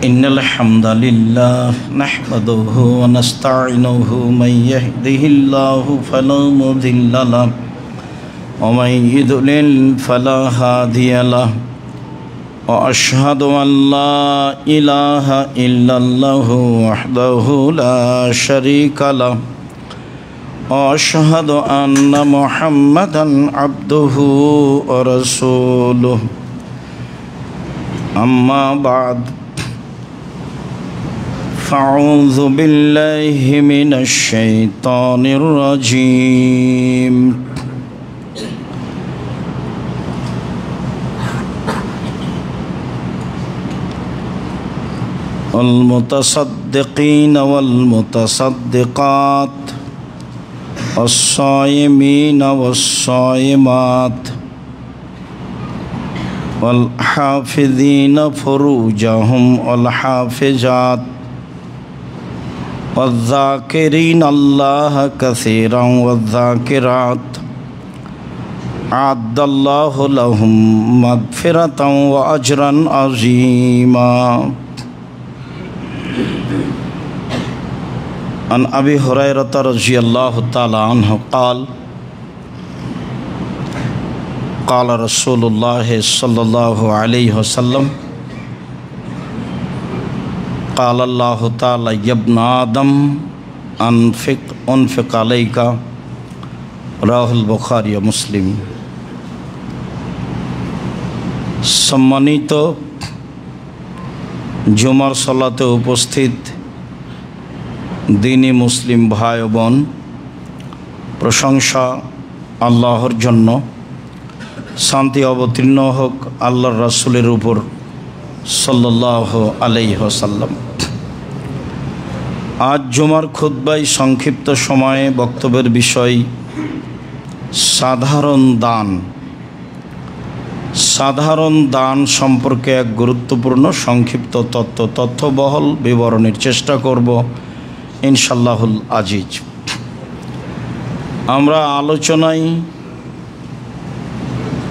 इन्नल हम्दलिल्लाह नहमदुहु व नस्तईनुहु मन यहदिहिल्लाहु फला मुदिल्ल लहु व मन युद्लिल फला हादिय लहु व अशहदु अन ला इलाहा इल्लल्लाहु वहदहु ला शरीका लहु व अशहदु अन्न मुहम्मदन अब्दुहु व रसूलुहु अम्मा बाद फ़अऊज़ु बिल्लाहि मिनश शैतानिर रजीम। वल मुतसद्दिक़ीन वल मुतसद्दिक़ात वस्साइमीन वस्साइमात वल हाफ़िज़ीन फ़ुरूजहुम वल हाफ़िज़ात वज़्ज़ाकिरीन अल्लाह कसीरन वज़्ज़ाकिरात अअद्दल्लाहु लहुम मग़फ़िरतन व अजरन अज़ीमा। अन अबी हुरैरह रज़ियल्लाहु तआला अन्हु क़ाल क़ाल रसूलुल्लाह सल्लल्लाहु अलैहि वसल्लम क़ाल अल्लाहु तआला यब्न आदम उन्फ़िक़ अलैका राहुल बुखारी व मुस्लिम। सम्मानित जुमार सलाते उपस्थित दीनी मुस्लिम भाई बोन, प्रशंसा आल्लाहर जन्य, शांति अवतीर्ण होक आल्लाहर रसूलेर ऊपर सल्लल्लाहु अलैहि वसल्लम। आज जुमार खुतबाय संक्षिप्त समय बक्तव्येर विषय साधारण दान। साधारण दान सम्पर्के एक गुरुत्वपूर्ण संक्षिप्त तथ्यबहल विवरणेर चेष्टा करब इनशाल्लाहुल आजिज। आमरा आलोचनाय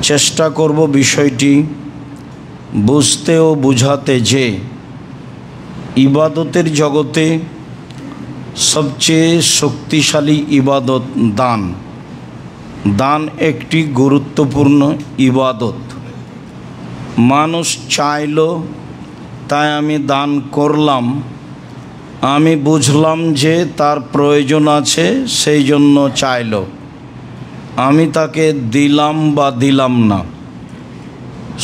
चेष्टा करब विषयटी बुझते ओ बुझाते जे इबादतेर जगते सबचेये शक्तिशाली इबादत दान। दान एकटी गुरुत्वपूर्ण इबादत। मानुष चाइलो ताई आमी दान करलाम, आमी बुझलाम जे तार प्रयोजन आछे सेई जन्य चाइलो, आमी ताके दिलाम बा दिलाम ना।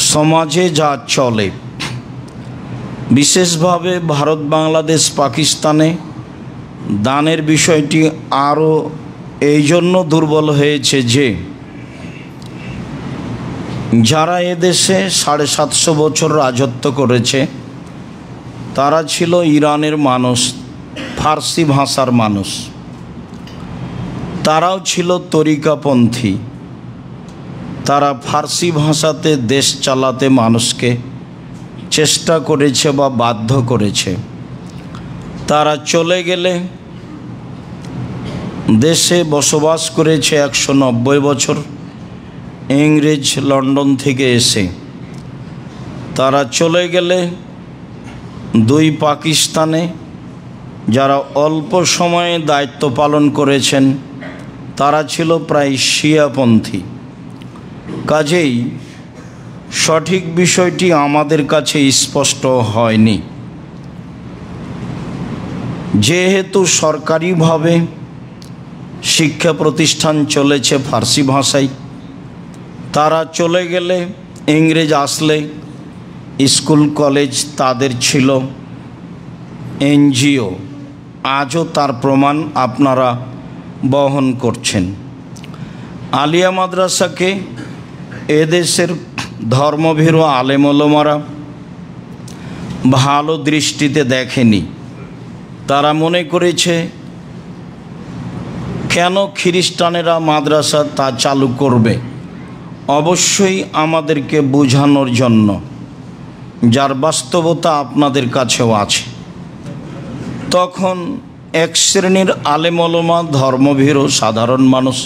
समाजे जा चले विशेषभावे भारत बांग्लादेश पाकिस्ताने दानेर विषयटी आरो एइजन्य दुर्बल हयेछे जे जारा एदेशे 750 बछर राजत्व करेछे तारा छिलो इरानेर मानुष, फार्सी भाषार मानुष। ताराओ छिलो तरिकापन्थी। तारा फार्सी भाषाते देश चालाते मानुषके चेष्टा करेछे बा बाध्य करेछे। तारा चले गेले देशे बसबास करेछे 190 बछर इंग्रेज लंडन थेके एसे। तारा चले गेले दुई पाकिस्ताने जारा अल्प समय दायित्व पालन करेछेन तारा छिलो प्राय शियापन्थी। काजेई सठिक विषयटी आमादेर काछे स्पष्ट हयनि। जेहेतु सरकारी भावे शिक्षा प्रतिष्ठान चलेछे फार्सी भाषाय, तारा चले गेले इंग्रेज आसले स्कूल कलेज तादेर छिलो एनजिओ। आजो तार प्रमाण आपनारा बहन करछेन। आलिया माद्रासा के एदेशेर धर्मभीरु आलेम ओलामारा भालो दृष्टिते देखेनी। तारा मने करेछे केन ख्रिस्टानेरा माद्रासा ता चालू करबे, अवश्यई आमादेरके बुझानोर जन्य, जार बास्तबता आपनादेर काछेओ आछे। तखन एक श्रेणीर आलेम ओलामा धर्मभीरु साधारण मानुष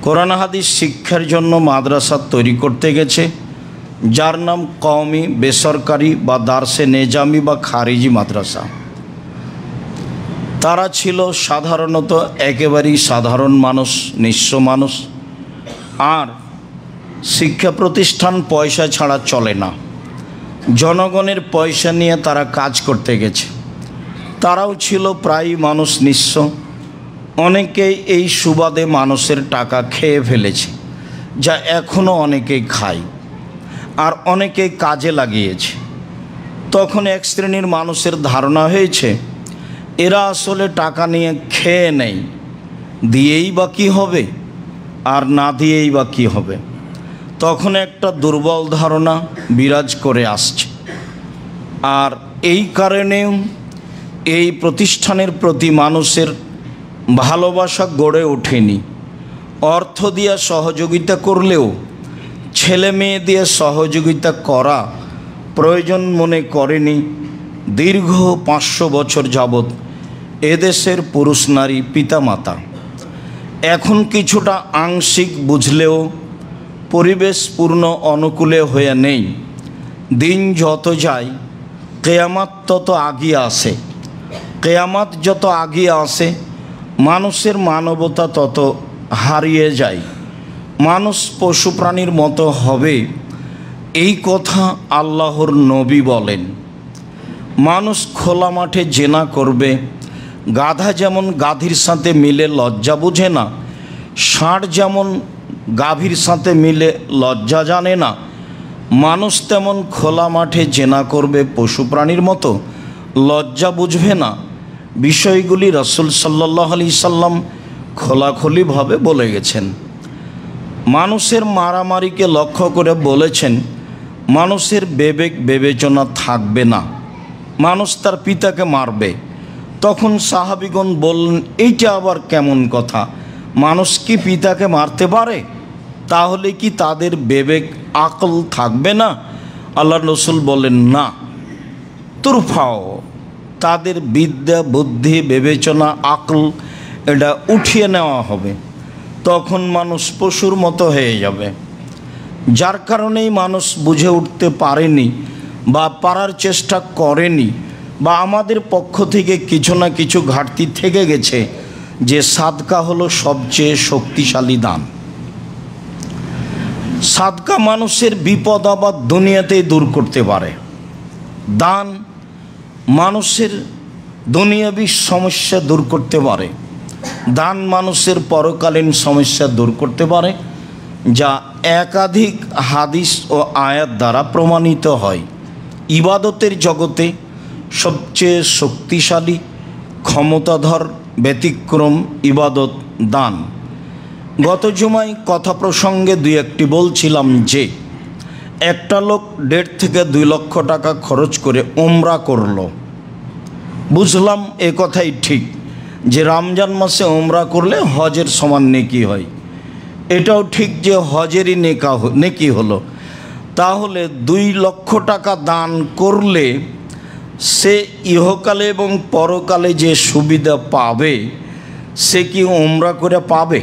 কোরআন হাদিস শিক্ষার জন্য মাদ্রাসা তৈরি করতে গেছে যার নাম কওমি, বেসরকারি বা দারসে নেজামি বা খারিজি মাদ্রাসা। তারা ছিল সাধারণত একেবারেই সাধারণ মানুষ, নিঃস্ব মানুষ। আর শিক্ষা প্রতিষ্ঠান পয়সা ছাড়া চলে না, জনগণের পয়সা নিয়ে তারা কাজ করতে গেছে। তারাও ছিল প্রায় মানুষ নিঃস্ব। অনেকেই এই সুবাদে মানুষের টাকা খেয়ে ফেলেছে, যা এখনও অনেকেই খায়, আর অনেকেই কাজে লাগিয়েছে। তখন এক শ্রেণীর মানুষের ধারণা হয়েছে এরা আসলে টাকা নিয়ে খেয়ে নেই, দিয়েই বা কী হবে, আর না দিয়েই বা কী হবে। তখন একটা দুর্বল ধারণা বিরাজ করে আসছে। আর এই কারণেও এই প্রতিষ্ঠানের প্রতি মানুষের ভালোবাসা গড়ে ওঠেনি। অর্থ দিয়ে সহযোগিতা করলেও ছেলে মেয়ে দিয়ে সহযোগিতা করা প্রয়োজন মনে করেনি দীর্ঘ 500 বছর যাবৎ এদেশের পুরুষ নারী পিতামাতা। এখন কিছুটা আংশিক বুঝলেও পরিবেশ পূর্ণ অনুকূলে হয়ে নেই। দিন যত যায় কেয়ামত তত আগিয়ে আসে। কেয়ামত যত আগিয়ে আসে মানুষের মানবতা তত হারিয়ে যায়। মানুষ পশু প্রাণীর মতো হবে, এই কথা আল্লাহর নবী বলেন। মানুষ খোলা মাঠে জেনা করবে। গাধা যেমন গাধীর সাথে মিলে লজ্জা বুঝে না, ষাঁড় যেমন গাভীর সাথে মিলে লজ্জা জানে না, মানুষ তেমন খোলা মাঠে জেনা করবে পশু প্রাণীর মতো, লজ্জা বুঝবে না। বিষয়গুলি রাসূল সাল্লাল্লাহু আলাইহি সাল্লাম খোলাখুলিভাবে বলে গেছেন। মানুষের মারামারিকে লক্ষ্য করে বলেছেন মানুষের বিবেক বিবেচনা থাকবে না, মানুষ তার পিতাকে মারবে। তখন সাহাবীগণ বললেন, এইটা আবার কেমন কথা, মানুষ কি পিতাকে মারতে পারে? তাহলে কি তাদের বিবেক আকল থাকবে না? আল্লাহর রাসূল বলেন, না, তুরফাও, তাদের বিদ্যা বুদ্ধি বিবেচনা আকল এটা উঠিয়ে নেওয়া হবে। তখন মানুষ পশুর মতো হয়ে যাবে। যার কারণেই মানুষ বুঝে উঠতে পারেনি বা পারার চেষ্টা করেনি, বা আমাদের পক্ষ থেকে কিছু না কিছু ঘাটতি থেকে গেছে যে সাদকা হলো সবচেয়ে শক্তিশালী দান। সাদকা মানুষের বিপদ আবার দুনিয়াতেই দূর করতে পারে। দান মানুষের দুনিয়াবী সমস্যা দূর করতে পারে। দান মানুষের পরকালীন সমস্যা দূর করতে পারে, যা একাধিক হাদিস ও আয়াত দ্বারা প্রমাণিত হয়। ইবাদতের জগতে সবচেয়ে শক্তিশালী ক্ষমতাধর ব্যতিক্রম ইবাদত দান। গত জুমায় কথা প্রসঙ্গে দুই একটি বলছিলাম যে একটা লোক 1.5 থেকে 2 লক্ষ টাকা খরচ করে উমরা করলো। বুঝলাম এ কথাই ঠিক যে রমজান মাসে উমরা করলে হজের সমান নেকি হয়। এটাও ঠিক যে হজেরই নেকি হলো। তাহলে 2 লক্ষ টাকা দান করলে সে ইহকালে এবং পরকালে যে সুবিধা পাবে সে কি উমরা করে পাবে?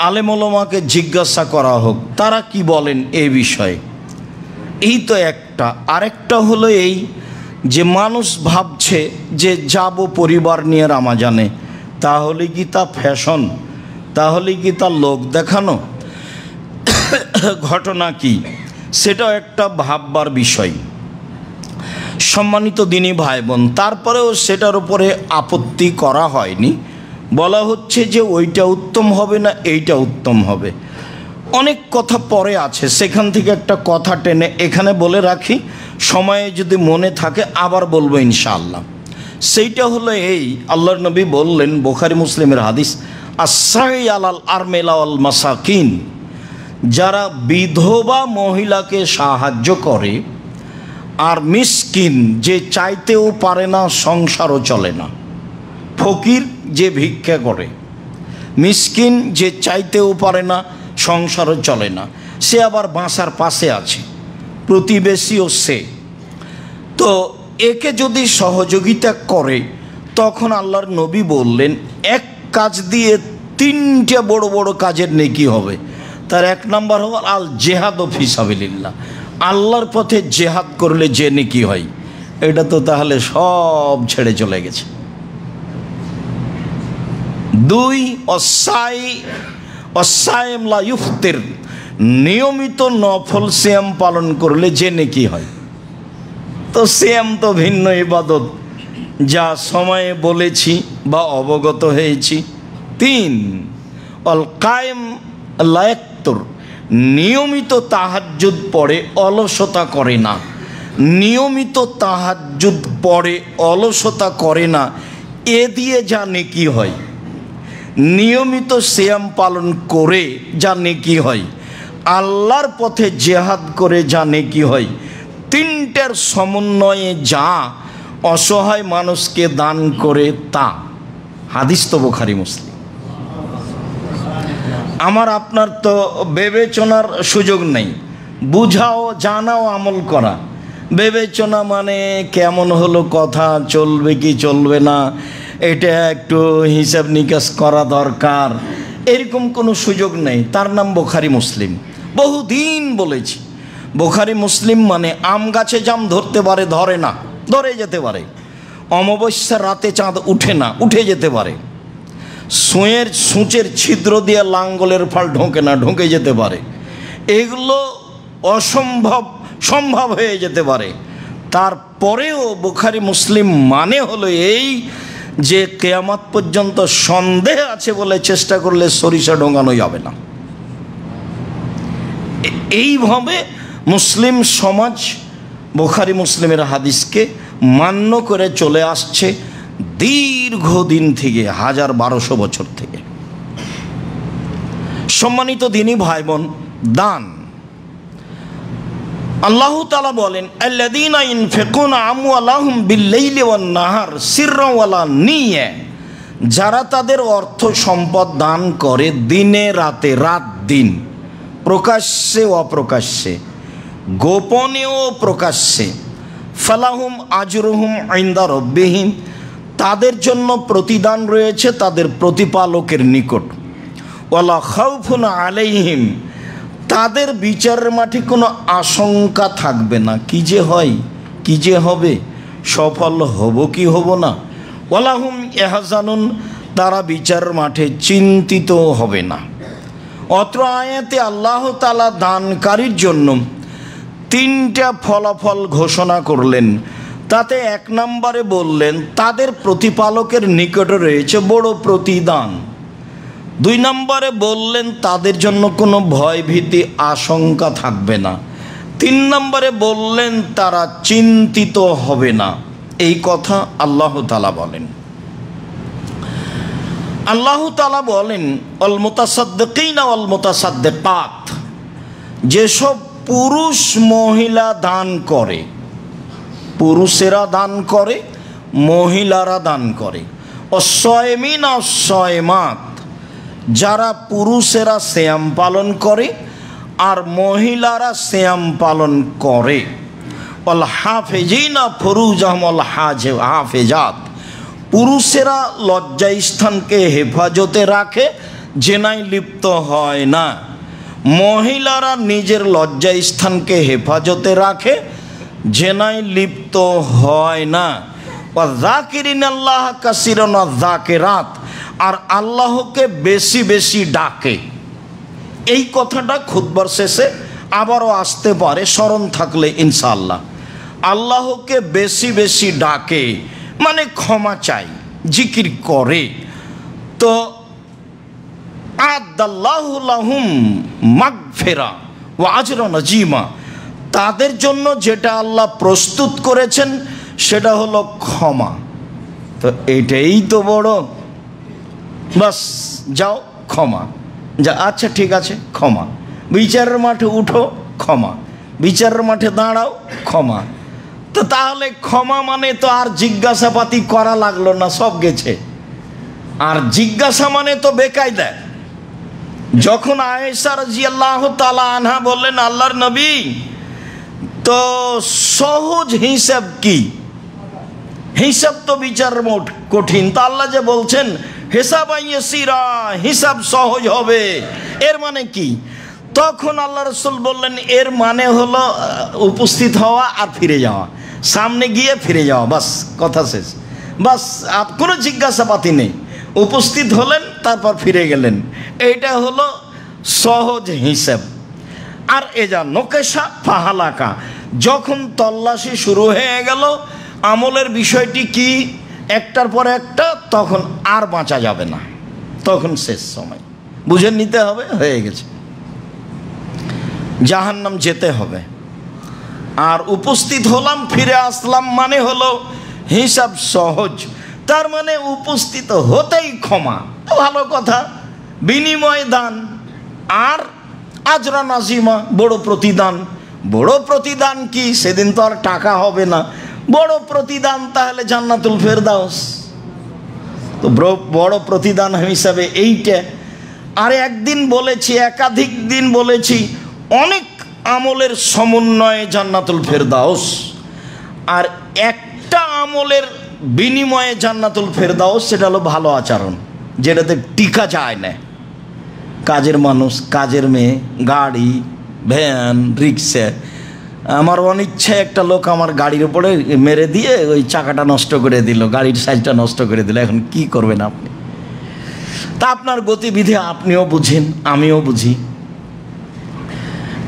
আলেম ওলামাকে জিজ্ঞাসা করা হোক, তারা কি বলেন এই বিষয়ে। এই তো একটা। আরেকটা হলো এই যে মানুষ ভাবছে যে যাব পরিবার নিয়ে রমজানে, তাহলে কি তা ফ্যাশন? তাহলে কি তা লোক দেখানো? ঘটনা কি সেটাও একটা ভাববার বিষয়। সম্মানিত দিনী ভাই বোন, তারপরেও সেটার উপরে আপত্তি করা হয়নি। বলা হচ্ছে যে ওইটা উত্তম হবে না, এইটা উত্তম হবে। অনেক কথা পরে আছে, সেখান থেকে একটা কথা টেনে এখানে বলে রাখি, সময়ে যদি মনে থাকে আবার বলবো ইনশাআল্লাহ। সেইটা হলো এই, আল্লাহর নবী বললেন, বুখারী মুসলিমের হাদিস, আস-সাই আলাল আরমিলা ওয়াল মাসাকিন, যারা বিধবা মহিলাকে সাহায্য করে আর মিসকিন যে চাইতেও পারে না, সংসারও চলে না। ফকির যে ভিক্ষা করে, মিসকিন যে চাইতেও পারে না, সংসারও চলে না, সে আবার বাসার পাশে আছে, প্রতিবেশীও সে। তো একে যদি সহযোগিতা করে, তখন আল্লাহর নবী বললেন এক কাজ দিয়ে 3টে বড় বড় কাজের নেকি হবে। তার এক নাম্বার হল আল জেহাদ ফি সাবিলিল্লাহ, আল্লাহর পথে জেহাদ করলে যে নেকি হয়, এটা তো তাহলে সব ছেড়ে চলে গেছে। দুই, অসায়েম লা ইফতির, নিয়মিত নফল সিয়াম পালন করলে যে নেকি হয়। তো সিয়াম তো ভিন্ন ইবাদত, যা সময়ে বলেছি বা অবগত হয়েছি। তিন, অল কায়েম লা ইয়াক্তুর, নিয়মিত তাহাজ্জুদ পড়ে অলসতা করে না, নিয়মিত তাহাজ্জুদ পড়ে অলসতা করে না, এ দিয়ে যা নেকি হয়। নিয়মিত সিয়াম পালন করে যা নেকি হয়, আল্লাহর পথে জেহাদ করে যা নেকি হয়, তিনটার সমন্বয়ে যা অসহায় মানুষকে দান করে তা। হাদিস তো বুখারী মুসলিম। আমার আপনার তো বিবেচনার সুযোগ নেই, বুঝাও, জানাও, আমল করা। বিবেচনা মানে কেমন হলো কথা, চলবে কি চলবে না, এটা একটু হিসাব নিকাশ করা দরকার, এরকম কোনো সুযোগ নেই। তার নাম বুখারী মুসলিম। বহুদিন বলেছি, বুখারী মুসলিম মানে আম গাছে জাম ধরতে পারে, ধরে না, ধরে যেতে পারে। অমাবস্যার রাতে চাঁদ উঠে না, উঠে যেতে পারে। সূচের ছিদ্র দিয়ে লাঙ্গলের ফাল ঢোকে না, ঢোকে যেতে পারে। এগুলো অসম্ভব সম্ভব হয়ে যেতে পারে। তারপরেও বুখারী মুসলিম মানে হলো এই যে কিয়ামত পর্যন্ত সন্দেহ আছে বলে চেষ্টা করলে সরিষা ঢোকানো যাবে না। এইভাবে মুসলিম সমাজ বুখারী মুসলিমের হাদিসকে মান্য করে চলে আসছে দীর্ঘদিন থেকে, 1200 বছর থেকে। সম্মানিত দিনী ভাই বোন, দান, আল্লাহ তাআলা বলেন আল্লাযীনা ইনফিকুনা আমওয়ালাহুম বিল-লাইলি ওয়ান-নাহার সিররান ওয়া আলানিয়া, যারা তাদের অর্থ সম্পদ দান করে দিনে রাতে, রাত দিন, প্রকাশ্যে অপ্রকাশ্যে, গোপনে ও প্রকাশ্যে, ফালাহুম আজরুহুম ইনদা রাব্বিহিম, তাদের জন্য প্রতিদান রয়েছে তাদের প্রতিপালকের নিকট। ওয়ালা খাউফুন আলাইহিম, তাদের বিচারের মাঠে কোনো আশঙ্কা থাকবে না, কি যে হয়, কি যে হবে, সফল হব কি হব না। ওয়ালাহুম ইয়াহজানুন, তারা বিচারের মাঠে চিন্তিত হবে না। অত্র আয়াতে আল্লাহ তাআলা দানকারীর জন্য তিনটা ফলাফল ঘোষণা করলেন। তাতে এক নম্বরে বললেন তাদের প্রতিপালকের নিকটে রয়েছে বড় প্রতিদান। দুই নম্বরে বললেন তাদের জন্য কোনো ভয় ভীতি আশঙ্কা থাকবে না। তিন নম্বরে বললেন তারা চিন্তিত হবে না। এই কথা আল্লাহ তাআলা বলেন। আল্লাহ তাআলা বলেন অল মুতাসাদ্দিকিনা ওয়াল মুতাসাদ্দিকাত, যেসব পুরুষ মহিলা দান করে, পুরুষেরা দান করে, মহিলারা দান করে। অসয়মিনা অসয়মাত, যারা পুরুষেরা সিয়াম পালন করে আর মহিলারা সিয়াম পালন করে। অল হাফেজিনা ফুরুজাহুম ওয়াল হাফেজাত, পুরুষেরা লজ্জাস্থানকে হেফাজতে রাখে, জেনায় লিপ্ত হয় না। মহিলারা নিজের লজ্জাস্থানকে হেফাজতে রাখে, জেনায় লিপ্ত হয় না। ওয়াযাকিরিনাল্লাহ কাসীরান ওয়াযাকিরাত, আর আল্লাহকে বেশি বেশি ডাকে। এই কথাটা খুতবার শেষে আবারও আসতে পারে স্মরণ থাকলে ইনশাআল্লাহ। আল্লাহকে বেশি বেশি ডাকে মানে ক্ষমা চাই, জিকির করে। তো আদাল্লাহু লাহুম মাগফিরা ওয়া আজরান আযীমা, তাদের জন্য যেটা আল্লাহ প্রস্তুত করেছেন সেটা হলো ক্ষমা। তো এটাই তো বড়। বাস যাও, ক্ষমা, যা, আচ্ছা ঠিক আছে, ক্ষমা। বিচারের মাঠে উঠো, ক্ষমা। বিচারের মাঠে দাঁড়াও, ক্ষমা। তো তাহলে ক্ষমা মানে তো আর জিজ্ঞাসাপাতি করা লাগলো না, সব গেছে। আর জিজ্ঞাসা মানে তো বেকায়দা। যখন আয়েশা রাদিয়াল্লাহু তাআলা আনহা বললেন আল্লাহর নবী, তো সহজ হিসাব কি? হিসাব তো বিচার মোট কঠিন। তা আল্লাহ যে বলছেন হিসাব আইয়াসিরা, হিসাব সহজ হবে, এর মানে কি? তখন আল্লাহ রসুল বললেন এর মানে হলো উপস্থিত হওয়া আর ফিরে যাওয়া, সামনে গিয়ে ফিরে যাওয়া, বাস কথা শেষ, বাস কোনো জিজ্ঞাসাবাতি নেই, উপস্থিত হলেন তারপর ফিরে গেলেন, এইটা হলো সহজ হিসাব। আর এজা নোকেশা ফাহালাকা, যখন তল্লাশি শুরু হয়ে গেল আমলের বিষয়টি কি একটার পর একটা, তখন আর বাঁচা যাবে না, তখন শেষ সময়, বুঝে নিতে হবে হয়ে গেছে, জাহান্নাম যেতে হবে। আর উপস্থিত হলাম ফিরে আসলাম মানে হলো হিসাব সহজ, তার মানে উপস্থিত হতেই ক্ষমা, ভালো কথা, বিনিময় দান, আর আজরা নাজিমা, বড় প্রতিদান। বড় প্রতিদান কি? সেদিন তো আর টাকা হবে না, বড় প্রতিদান তাহলে জান্নাতুল ফেরদাউস, তো বড় প্রতিদান হিসাবে এইটা। আর একদিন বলেছি, একাধিক দিন বলেছি, অনেক আমলের সমন্বয়ে জান্নাতুল ফেরদাউস, আর একটা আমলের বিনিময়ে জান্নাতুল ফেরদাউস, সেটা হলো ভালো আচরণ, যেটাতে টিকা যায় না। কাজের মানুষ, কাজের মেয়ে, গাড়ি, ভ্যান, রিক্সা, আমার অনিচ্ছায় একটা লোক আমার গাড়ির উপরে মেরে দিয়ে ওই চাকাটা নষ্ট করে দিল, গাড়ির সাইজটা নষ্ট করে দিল, এখন কি করবেন আপনি? তা আপনার গতিবিধি আপনিও বুঝেন, আমিও বুঝি,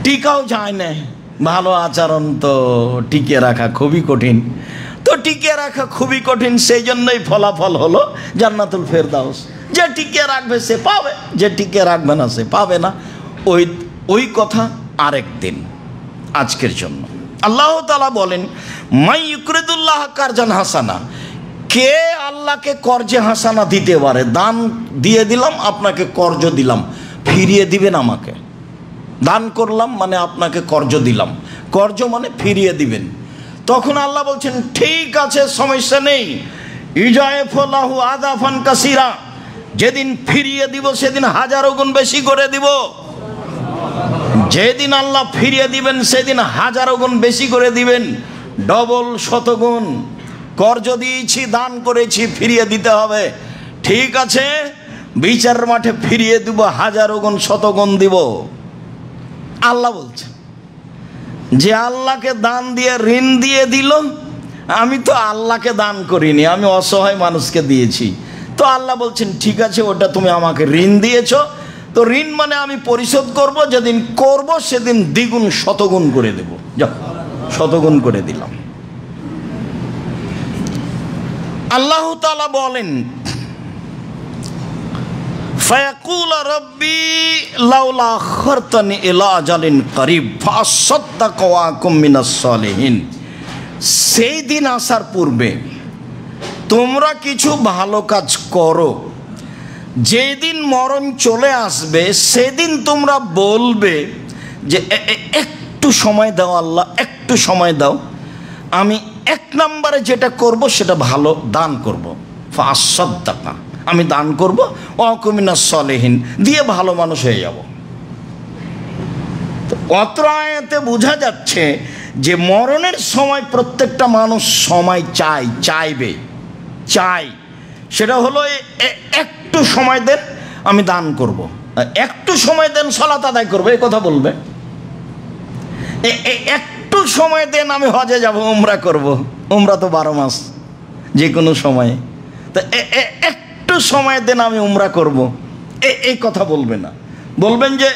টিকাও যায় না। ভালো আচরণ তো টিকিয়ে রাখা খুবই কঠিন, তো টিকিয়ে রাখা খুবই কঠিন, সেই জন্যই ফলাফল হলো জান্নাতুল ফেরদাউস। যে টিকিয়ে রাখবে সে পাবে, যে টিকিয়ে রাখবে না সে পাবে না। ওই কথা আরেক দিন, আজকের জন্য আল্লাহ তাআলা বলেন মাই ইউকরিদুল্লাহ কারজান হাসানা, কে আল্লাহকে কর্জে হাসানা দিতে পারে? দান দিয়ে দিলাম, আপনাকে কর্জ দিলাম, ফিরিয়ে দিবেন আমাকে। দান করলাম মানে আপনাকে কর্জ দিলাম, কর্জ মানে ফিরিয়ে দিবেন। তখন আল্লাহ বলছেন ঠিক আছে, সমস্যা নেই, ইজায়ফলাহু আদাফান কাসিরা, যেদিন ফিরিয়ে দিব সেদিন হাজারো গুণ বেশি করে দিব। যেদিন আল্লাহ ফিরিয়ে দিবেন সেদিন হাজারো গুণ বেশি করে দিবেন, ডবল শতগুণ। কর্জ দিয়েছি, দান করেছি, ফিরিয়ে দিতে হবে, ঠিক আছে, বিচার মাঠে ফিরিয়ে দিব, হাজারো গুণ শতগুণ দিব। আল্লাহ বলছে যে আল্লাহকে দান দিয়ে ঋণ দিয়ে দিল, আমি তো আল্লাহকে দান করিনি, আমি অসহায় মানুষকে দিয়েছি। তো আল্লাহ বলছেন ঠিক আছে, ওটা তুমি আমাকে ঋণ দিয়েছো, তো ঋণ মানে আমি পরিশোধ করব, যেদিন করব সেদিন দ্বিগুণ শতগুণ করে দেব, যাও শতগুণ করে দিলাম। আল্লাহ তাআলা বলেন ফায়াকুল রব্বি লাউলা আখারতানি ইলা আজালিন করিব ফাসাদদাকা ওয়া আকুম মিনাস সালিহিন, সেই দিন আসার পূর্বে তোমরা কিছু ভালো কাজ করো, যেদিন মরণ চলে আসবে সেদিন তোমরা বলবে যে একটু সময় দাও আল্লাহ, একটু সময় দাও, আমি এক নম্বরে যেটা করব সেটা ভালো দান করব, ফাসাদদাকা, আমি দান করব, ওয়া আকুম মিনাস সালিহিন, দিয়ে ভালো মানুষ হয়ে যাব। তো অত্র আয়াতে বোঝা যাচ্ছে যে মরণের সময় প্রত্যেকটা মানুষ সময় চাইবে, সেটা হলো একটু সময় দেন আমি দান করব, একটু সময় দেন সালাত আদায় করবো, এই কথা বলবে, একটু সময় দেন আমি হজে যাব, উমরা করব, উমরা তো 12 মাস যে কোনো সময়ে, তো একটু সময় দেন আমি উমরা করব, এই কথা বলবে না, বলবেন যে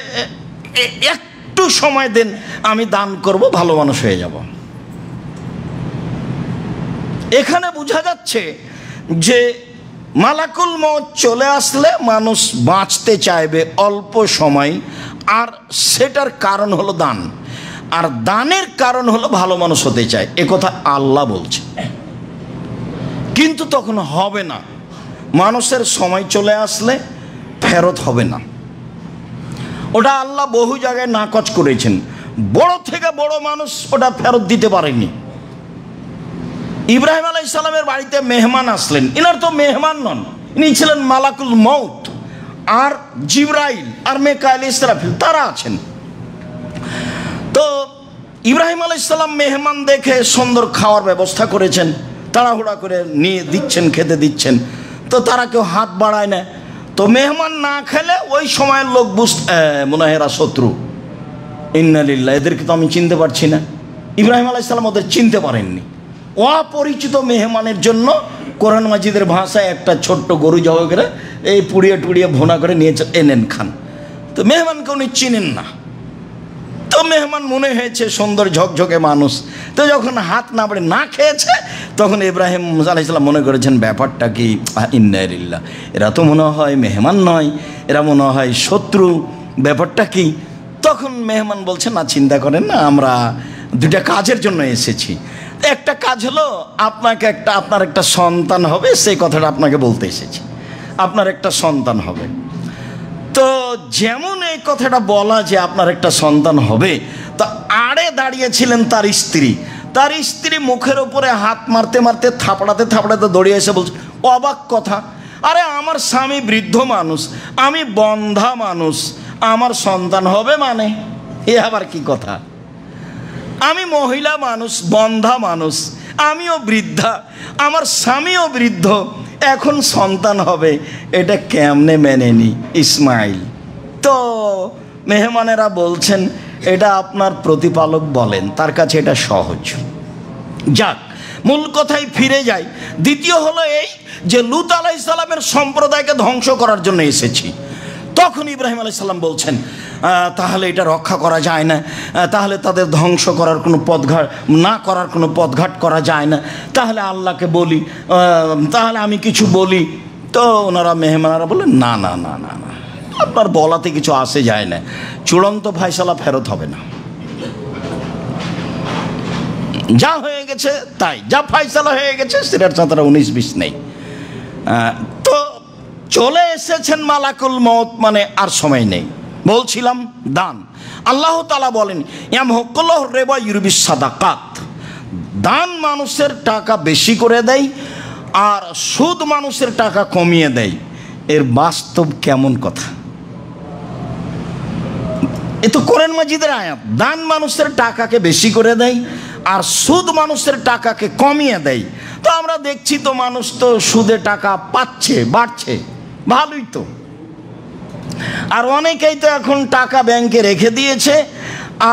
একটু সময় দেন আমি দান করব, ভালো মানুষ হয়ে যাব। এখানে বোঝা যাচ্ছে যে মালাকুল মউত চলে আসলে মানুষ বাঁচতে চাইবে অল্প সময়, আর সেটার কারণ হলো দান, আর দানের কারণ হলো ভালো মানুষ হতে চায়, একথা আল্লাহ বলছে। কিন্তু তখন হবে না, মানুষের সময় চলে আসলে ফেরত হবে না, ওটা আল্লাহ বহু জায়গায় নাকচ করেছেন, বড় থেকে বড় মানুষ ওটা ফেরত দিতে পারেনি। ইব্রাহিম আলাইহিস সালামের বাড়িতে মেহমান আসলেন, ইনার তো মেহমান নন, ইনি ছিলেন মালাকুল মউত, আর জিবরাইল আর মিকাইল ইসরাফিল তারা আছেন। তো ইব্রাহিম আলাইহিস সালাম মেহমান দেখে সুন্দর খাওয়ার ব্যবস্থা করেছেন, তাড়াহুড়া করে নিয়ে দিচ্ছেন, খেতে দিচ্ছেন, তো তারা কেউ হাত বাড়ায় না। তো মেহমান না খেলে ওই সময়ের লোক মনে হয় এরা শত্রু, ইন্না লিল্লাহ, এদেরকে তো আমি চিনতে পারছি না। ইব্রাহিম আলাইহিস সালাম ওদের চিনতে পারেননি। অপরিচিত মেহমানের জন্য কোরআন মাজিদের ভাষায় একটা ছোট্ট গরু জবাই করে এই পুড়িয়ে টুড়িয়ে ভোনা করে নিয়ে এনেন খান। তো মেহমানকে উনি চিনেন না। তো মেহমান মনে হয়েছে সুন্দর ঝকঝকে মানুষ, তো যখন হাত না বাড়ে না খেয়েছে তখন ইব্রাহিম আলাইহিস সালাম মনে করেছেন ব্যাপারটা কি, ইন্না লিল্লাহ, এরা তো মনে হয় মেহমান নয়, এরা মনে হয় শত্রু, ব্যাপারটা কি। তখন মেহমান বলছে, না চিন্তা করেন না, আমরা দুটা কাজের জন্য এসেছি। একটা কাজ হলো আপনার একটা সন্তান হবে, সেই কথাটা আপনাকে বলতে এসেছি, আপনার একটা সন্তান হবে। তো যেমন এই কথাটা বলা যে আপনার একটা সন্তান হবে, তো আড়ে দাঁড়িয়েছিলেন তার স্ত্রী মুখের উপরে হাত মারতে মারতে থাপড়াতে থাপড়াতে দৌড়িয়ে এসে বলছে, অবাক কথা, আরে আমার স্বামী বৃদ্ধ মানুষ, আমি বন্ধা মানুষ, আমার সন্তান হবে মানে এ আবার কি কথা? আমি মহিলা মানুষ, বন্ধা মানুষ, আমিও বৃদ্ধা, আমার স্বামীও বৃদ্ধ, এখন সন্তান হবে, এটা কেমনে মেনে নি ইসমাইল? তো মেহমানেরা বলছেন, এটা আপনার প্রতিপালক বলেন, তার কাছে এটা সহজ। যাক, মূল কথায় ফিরে যাই। দ্বিতীয় হলো এই যে লূত আলাইহিস সালামের সম্প্রদায়কে ধ্বংস করার জন্য এসেছি। তখন ইব্রাহিম আলাইহিস সালাম বলছেন, তাহলে এটা রক্ষা করা যায় না, তাহলে তাদের ধ্বংস করার কোনো পথঘাট করা যায় না, তাহলে আল্লাহকে বলি, তাহলে আমি কিছু বলি। তো ওনারা মেহমানেরা বললেন, না না না না না, আপনার বলাতে কিছু আসে যায় না, চূড়ান্ত ফায়সালা ফেরত হবে না, যা হয়ে গেছে তাই, যা ফায়সালা হয়ে গেছে সেটার সাথে 19-20 নেই। তো চলে এসেছেন মালাকুল মউত, মানে আর সময় নেই। বলছিলাম দান, আল্লাহ তাআলা বলেন, ইয়ামহুকুল্লাহু রিবা ইউরবিস সাদাকাত, দান মানুষের টাকা বেশি করে দেয় আর সুদ মানুষের টাকা কমিয়ে দেয়। এর বাস্তব কেমন কথা? এ তো কোরআন মাজিদের আয়াত। দান মানুষের টাকাকে বেশি করে দেয় আর সুদ মানুষের টাকাকে কমিয়ে দেয়। তো আমরা দেখছি তো মানুষ তো সুদে টাকা পাচ্ছে, বাড়ছে, ভালোই তো। আর অনেকেই তো এখন টাকা ব্যাংকে রেখে দিয়েছে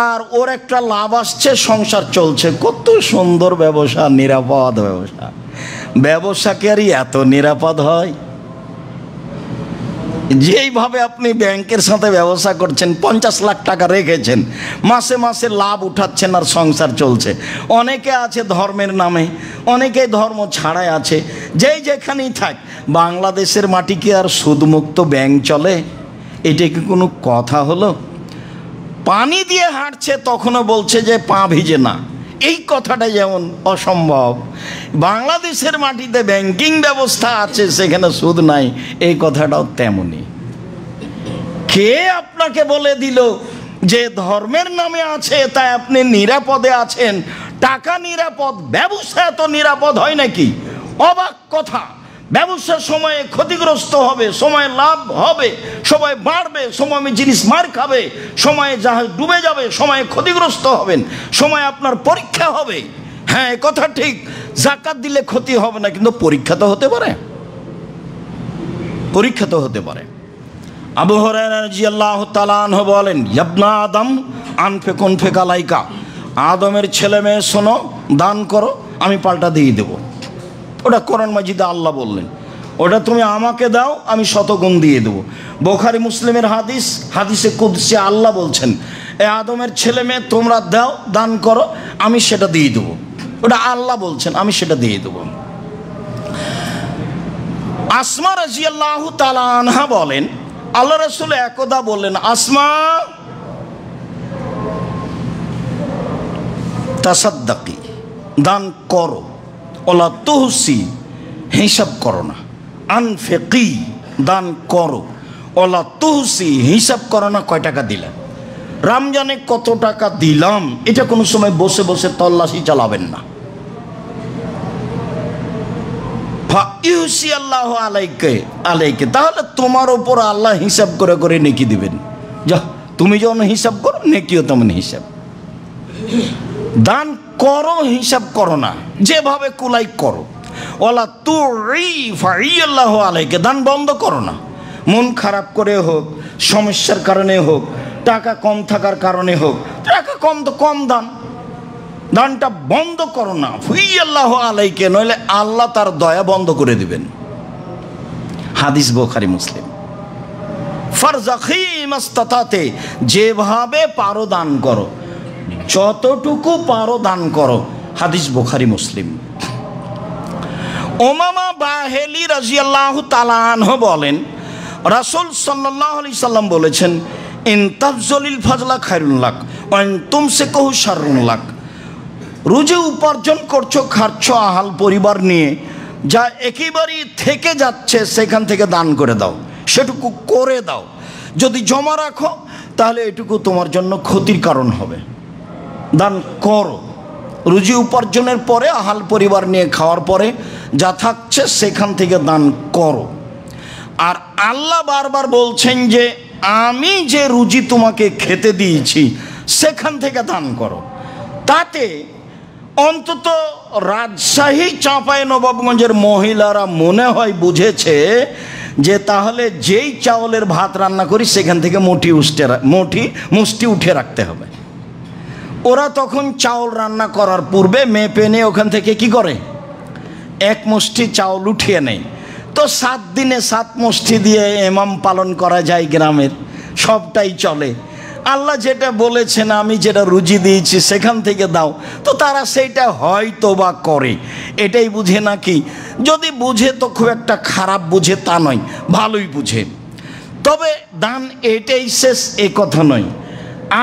আর ওর একটা লাভ আসছে, সংসার চলছে। কত সুন্দর ব্যবসা, নিরাপদ ব্যবসা। ব্যবসা কি আর এত নিরাপদ হয়? যেইভাবে আপনি ব্যাংকের সাথে ব্যবসা করছেন, 50 লাখ টাকা রেখেছেন, মাসে মাসে লাভ উঠাচ্ছেন আর সংসার চলছে। অনেকে আছে ধর্মের নামে, অনেকে ধর্ম ছাড়াই আছে, যেই যেখানেই থাক। বাংলাদেশের মাটি কি আর সুদমুক্ত ব্যাংক চলে? এটা কি কোনো কথা হলো? পানি দিয়ে হাঁটছে তখনও বলছে যে পা ভিজে না, এই কথাটা যেমন অসম্ভব। বাংলাদেশের মাটিতে ব্যাংকিং ব্যবস্থা আছে, সেখানে সুদ নাই, এই কথাটাও তেমনি। কে আপনাকে বলে দিল যে ধর্মের নামে আছে তাই আপনি নিরাপদে আছেন? টাকা নিরাপদ, ব্যবসা এত নিরাপদ হয় নাকি? অবাক কথা। ব্যবসার সময়ে ক্ষতিগ্রস্ত হবে, সময় লাভ হবে, সময় বাড়বে, সময় জিনিস মার খাবে, সময়ে জাহাজ ডুবে যাবে, সময়ে ক্ষতিগ্রস্ত হবেন, সময় আপনার পরীক্ষা হবে। হ্যাঁ, কথা ঠিক, যাকাত দিলে ক্ষতি হবে না, কিন্তু পরীক্ষা তো হতে পারে, পরীক্ষা তো হতে পারে। আবু হুরায়রা রাদিয়াল্লাহু তাআলা আনহু বলেন, ইবনা আদম আনফিক উনফিক আলাইকা, আদমের ছেলে মেয়ে শোনো, দান করো, আমি পাল্টা দিয়ে দেবো। ওটা কোরআন মাজিদে আল্লাহ বললেন, ওটা তুমি আমাকে দাও, আমি শতগুণ দিয়ে দেবো। বুখারী মুসলিমের হাদিস, হাদিসে কুদসি আল্লাহ বলছেন, এ আদমের ছেলে মেয়ে তোমরা দাও, দান করো, আমি সেটা দিয়ে দেবো। ওটা আল্লাহ বলছেন, আমি সেটা দিয়ে দেবো। আসমা রাদিয়াল্লাহু তাআলা আনহা বলেন, আল্লাহ রাসূল একদা বললেন, আসমা তাসাদ্দাকি, দান করো, ওলা তুহসি, হিসাব করো না, আনফিকি, দান করো, ওলা তুহসি, হিসাব করো না কয় টাকা দিলাম, রমজানে কত টাকা দিলাম, এটা কোনো সময় বসে বসে তল্লাশি চালাবেন না। ফাইউসি আল্লাহু আলাইকে, তাহলে তোমার ওপর আল্লাহ হিসাব করে করে নেকি দিবেন। যা, তুমি যেমন হিসাব করো, নেকিও তেমন হিসাব। দান করো, হিসাব করো না, যেভাবে কুলাই করো। ওয়ালা তুই ফাইয়াল্লাহু আলাইকে, দান বন্ধ করো না। মন খারাপ করে হোক, সমস্যার কারণে হোক, টাকা কম থাকার কারণে হোক, টাকা কম তো কম দান, দানটা বন্ধ করো না, ফুই আল্লাহ আলাইকে, নইলে আল্লাহ তার দয়া বন্ধ করে দিবেন। হাদিস বুখারী মুসলিম। ফারজাখি মাস্তাতাতে, যেভাবে পারো দান করো, যতটুকু পারো দান করো। হাদিস বুখারী মুসলিম। উমামা বাহেলি রাদিয়াল্লাহু তাআলা আনহু বলেন, রাসূল সাল্লাল্লাহু আলাইহি সাল্লাম বলেছেন, ইন তাফজলিল ফাজলা খায়রুল লাক ওয়া ইন তুমসিকুহু শাররুল লাক। রুজি উপার্জন করছো, খাচ্ছ আহাল পরিবার নিয়ে, যা একেবারেই থেকে যাচ্ছে সেখান থেকে দান করে দাও, সেটুকু করে দাও। যদি জমা রাখো তাহলে এটুকু তোমার জন্য ক্ষতির কারণ হবে। দান করো। রুজি উপার্জনের পরে আহাল পরিবার নিয়ে খাওয়ার পরে যা থাকছে সেখান থেকে দান করো। আর আল্লাহ বারবার বলছেন যে আমি যে রুজি তোমাকে খেতে দিয়েছি সেখান থেকে দান করো। তাতে অন্তত রাজশাহী চাঁপাইনবাবগঞ্জের মহিলারা মনে হয় বুঝেছে যে তাহলে যেই চাউলের ভাত রান্না করি সেখান থেকে মুষ্টি উঠে রাখতে হবে। ওরা তখন চাউল রান্না করার পূর্বে মেপে নিয়ে ওখান থেকে কি করে, এক মুষ্টি চাউল উঠিয়ে নেয়। তো 7 দিনে 7 মুষ্টি দিয়ে ইমাম পালন করা যায় গ্রামের, সবটাই চলে। আল্লাহ যেটা বলেছেন আমি যেটা রুজি দিয়েছি সেখান থেকে দাও, তো তারা সেইটা হয়তো বা করে। এটাই বুঝে নাকি? যদি বুঝে তো খুব একটা খারাপ বুঝে তা নয়, ভালোই বুঝে। তবে দান এটাই শেষ এ কথা নয়।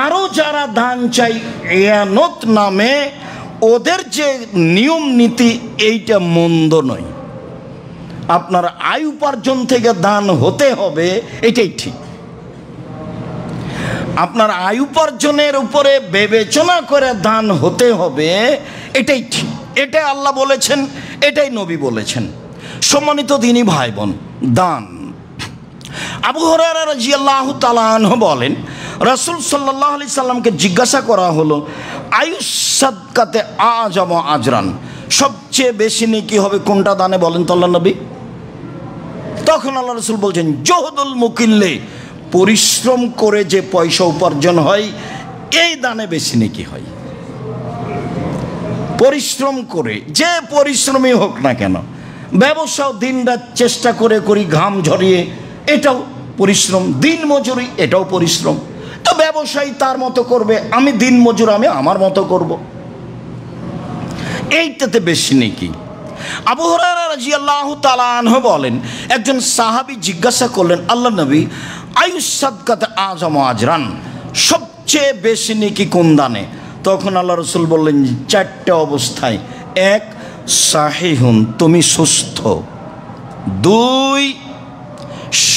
আরও যারা দান চাই ইয়ানত নামে, ওদের যে নিয়ম নীতি এইটা মন্দ নয়। আপনার আয় উপার্জন থেকে দান হতে হবে, এটাই ঠিক। আপনার আয় উপার্জনের উপরে বিবেচনা করে দান হতে হবে, এটাই ঠিক। এটাই আল্লাহ বলেছেন, এটাই নবী বলেছেন। সম্মানিত দ্বীনি ভাই বোন, দান। আবু হুরায়রা রাদিয়াল্লাহু তাআলা আনহু বলেন, রাসূল সাল্লাল্লাহু আলাইহি সাল্লামকে জিজ্ঞাসা করা হলো, আয়ুস সাদকাতে আযম আজরান, সবচেয়ে বেশি নেকি হবে কোনটা দানে বলেন তো আল্লাহ নবী? তখন আল্লাহ রাসূল বলছেন, জহদুল মুকিল্লে, পরিশ্রম করে যে পয়সা উপার্জন হয় এই দানে বেশি নেকি হয়। পরিশ্রম করে, যে পরিশ্রমী হোক না কেন, ব্যবসাও দিনরাত চেষ্টা করে করি, ঘাম ঝরিয়ে, এটাও পরিশ্রম। দিন মজুরি, এটাও পরিশ্রম। তো ব্যবসায়ী তার মতো করবে, আমি দিন মজুর, আমি আমার মতো করব, এইটাতে বেশি নেকি। আবু হুরায়রা রাদিয়াল্লাহু তাআলা আনহু বলেন, একজন সাহাবী জিজ্ঞাসা করলেন, আল্লাহ নবী, আয়ুস সাদকাতে আযম আজরান, সবচেয়ে বেশি নেকি কোন দানে? তখন আল্লাহ রাসূল বললেন, 4টে অবস্থায়। 1, সাহিহুন, তুমি সুস্থ। 2,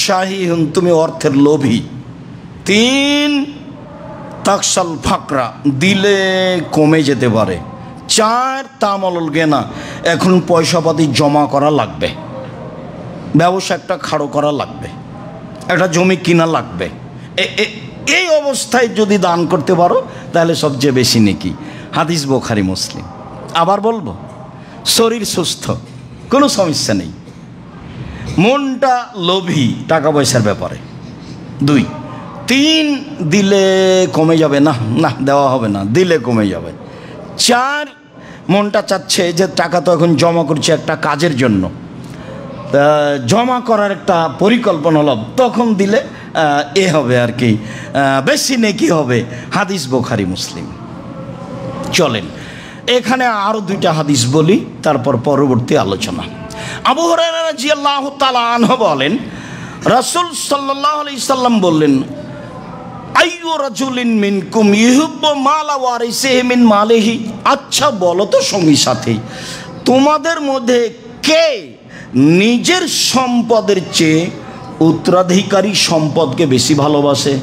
শাহিহুন, তুমি অর্থের লোভী। 3, তাকসাল ফাকরা, দিলে কমে যেতে পারে। 4, তামালুল গেনা, এখন পয়সাপাতি জমা করা লাগবে, ব্যবসা একটা খাড়ো করা লাগবে, একটা জমি কিনা লাগবে। এই অবস্থায় যদি দান করতে পারো তাহলে সবচেয়ে বেশি নেকি। হাদিস বুখারী মুসলিম। আবার বলবো, শরীর সুস্থ, কোনো সমস্যা নেই, মনটা লোভী টাকা পয়সার ব্যাপারে। 2, 3, দিলে কমে যাবে, না না দেওয়া হবে না, দিলে কমে যাবে। 4, মনটা চাচ্ছে যে টাকা তো এখন জমা করছে একটা কাজের জন্য, জমা করার একটা পরিকল্পনা হলো, তখন দিলে হবে আর কি, বেশি নেকি হবে। হাদিস বুখারী মুসলিম। চলেন এখানে আরও 2টা হাদিস বলি, তারপর পরবর্তী আলোচনা। আবু হুরায়রা রাদিয়াল্লাহু তাআলা আনহু বলেন, রাসূল সাল্লাল্লাহু আলাইহি সাল্লাম বললেন, আইয়ু রাজুলিন মিনকুম ইউহিব্বু মালা ওয়ারিসিহি মিন মালিহি। আচ্ছা বলো তো সঙ্গী সাথী, তোমাদের মধ্যে কে নিজের সম্পদের চেয়ে উত্তরাধিকারী সম্পদকে বেশি ভালোবাসে?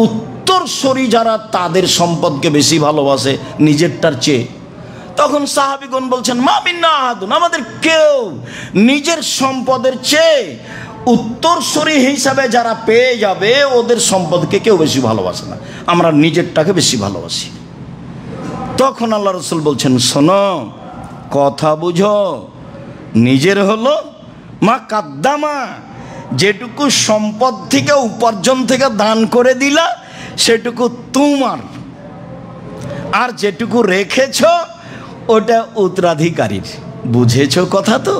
উত্তরসূরি যারা তাদের সম্পদকে বেশি ভালোবাসে নিজেরটার চেয়ে। তখন সাহাবীগণ বলছেন, মা মিন্না আহাদুন, আমাদের কেউ নিজের সম্পদের চেয়ে উত্তরসূরি হিসাবে যারা পেয়ে যাবে ওদের সম্পদকে কেউ বেশি ভালোবাসে না, আমরা নিজেরটাকে বেশি ভালোবাসি। তখন আল্লাহ রাসূল বলছেন, শোনো, কথা বুঝো, নিজের হলো মা কাদ্দামা, যেটুকু সম্পদ থেকে উপার্জন থেকে দান করে দিলা, সেটুকু তোমার, আর যেটুকু রেখেছ ওটা উত্তরাধিকারীর। বুঝেছ কথা তো?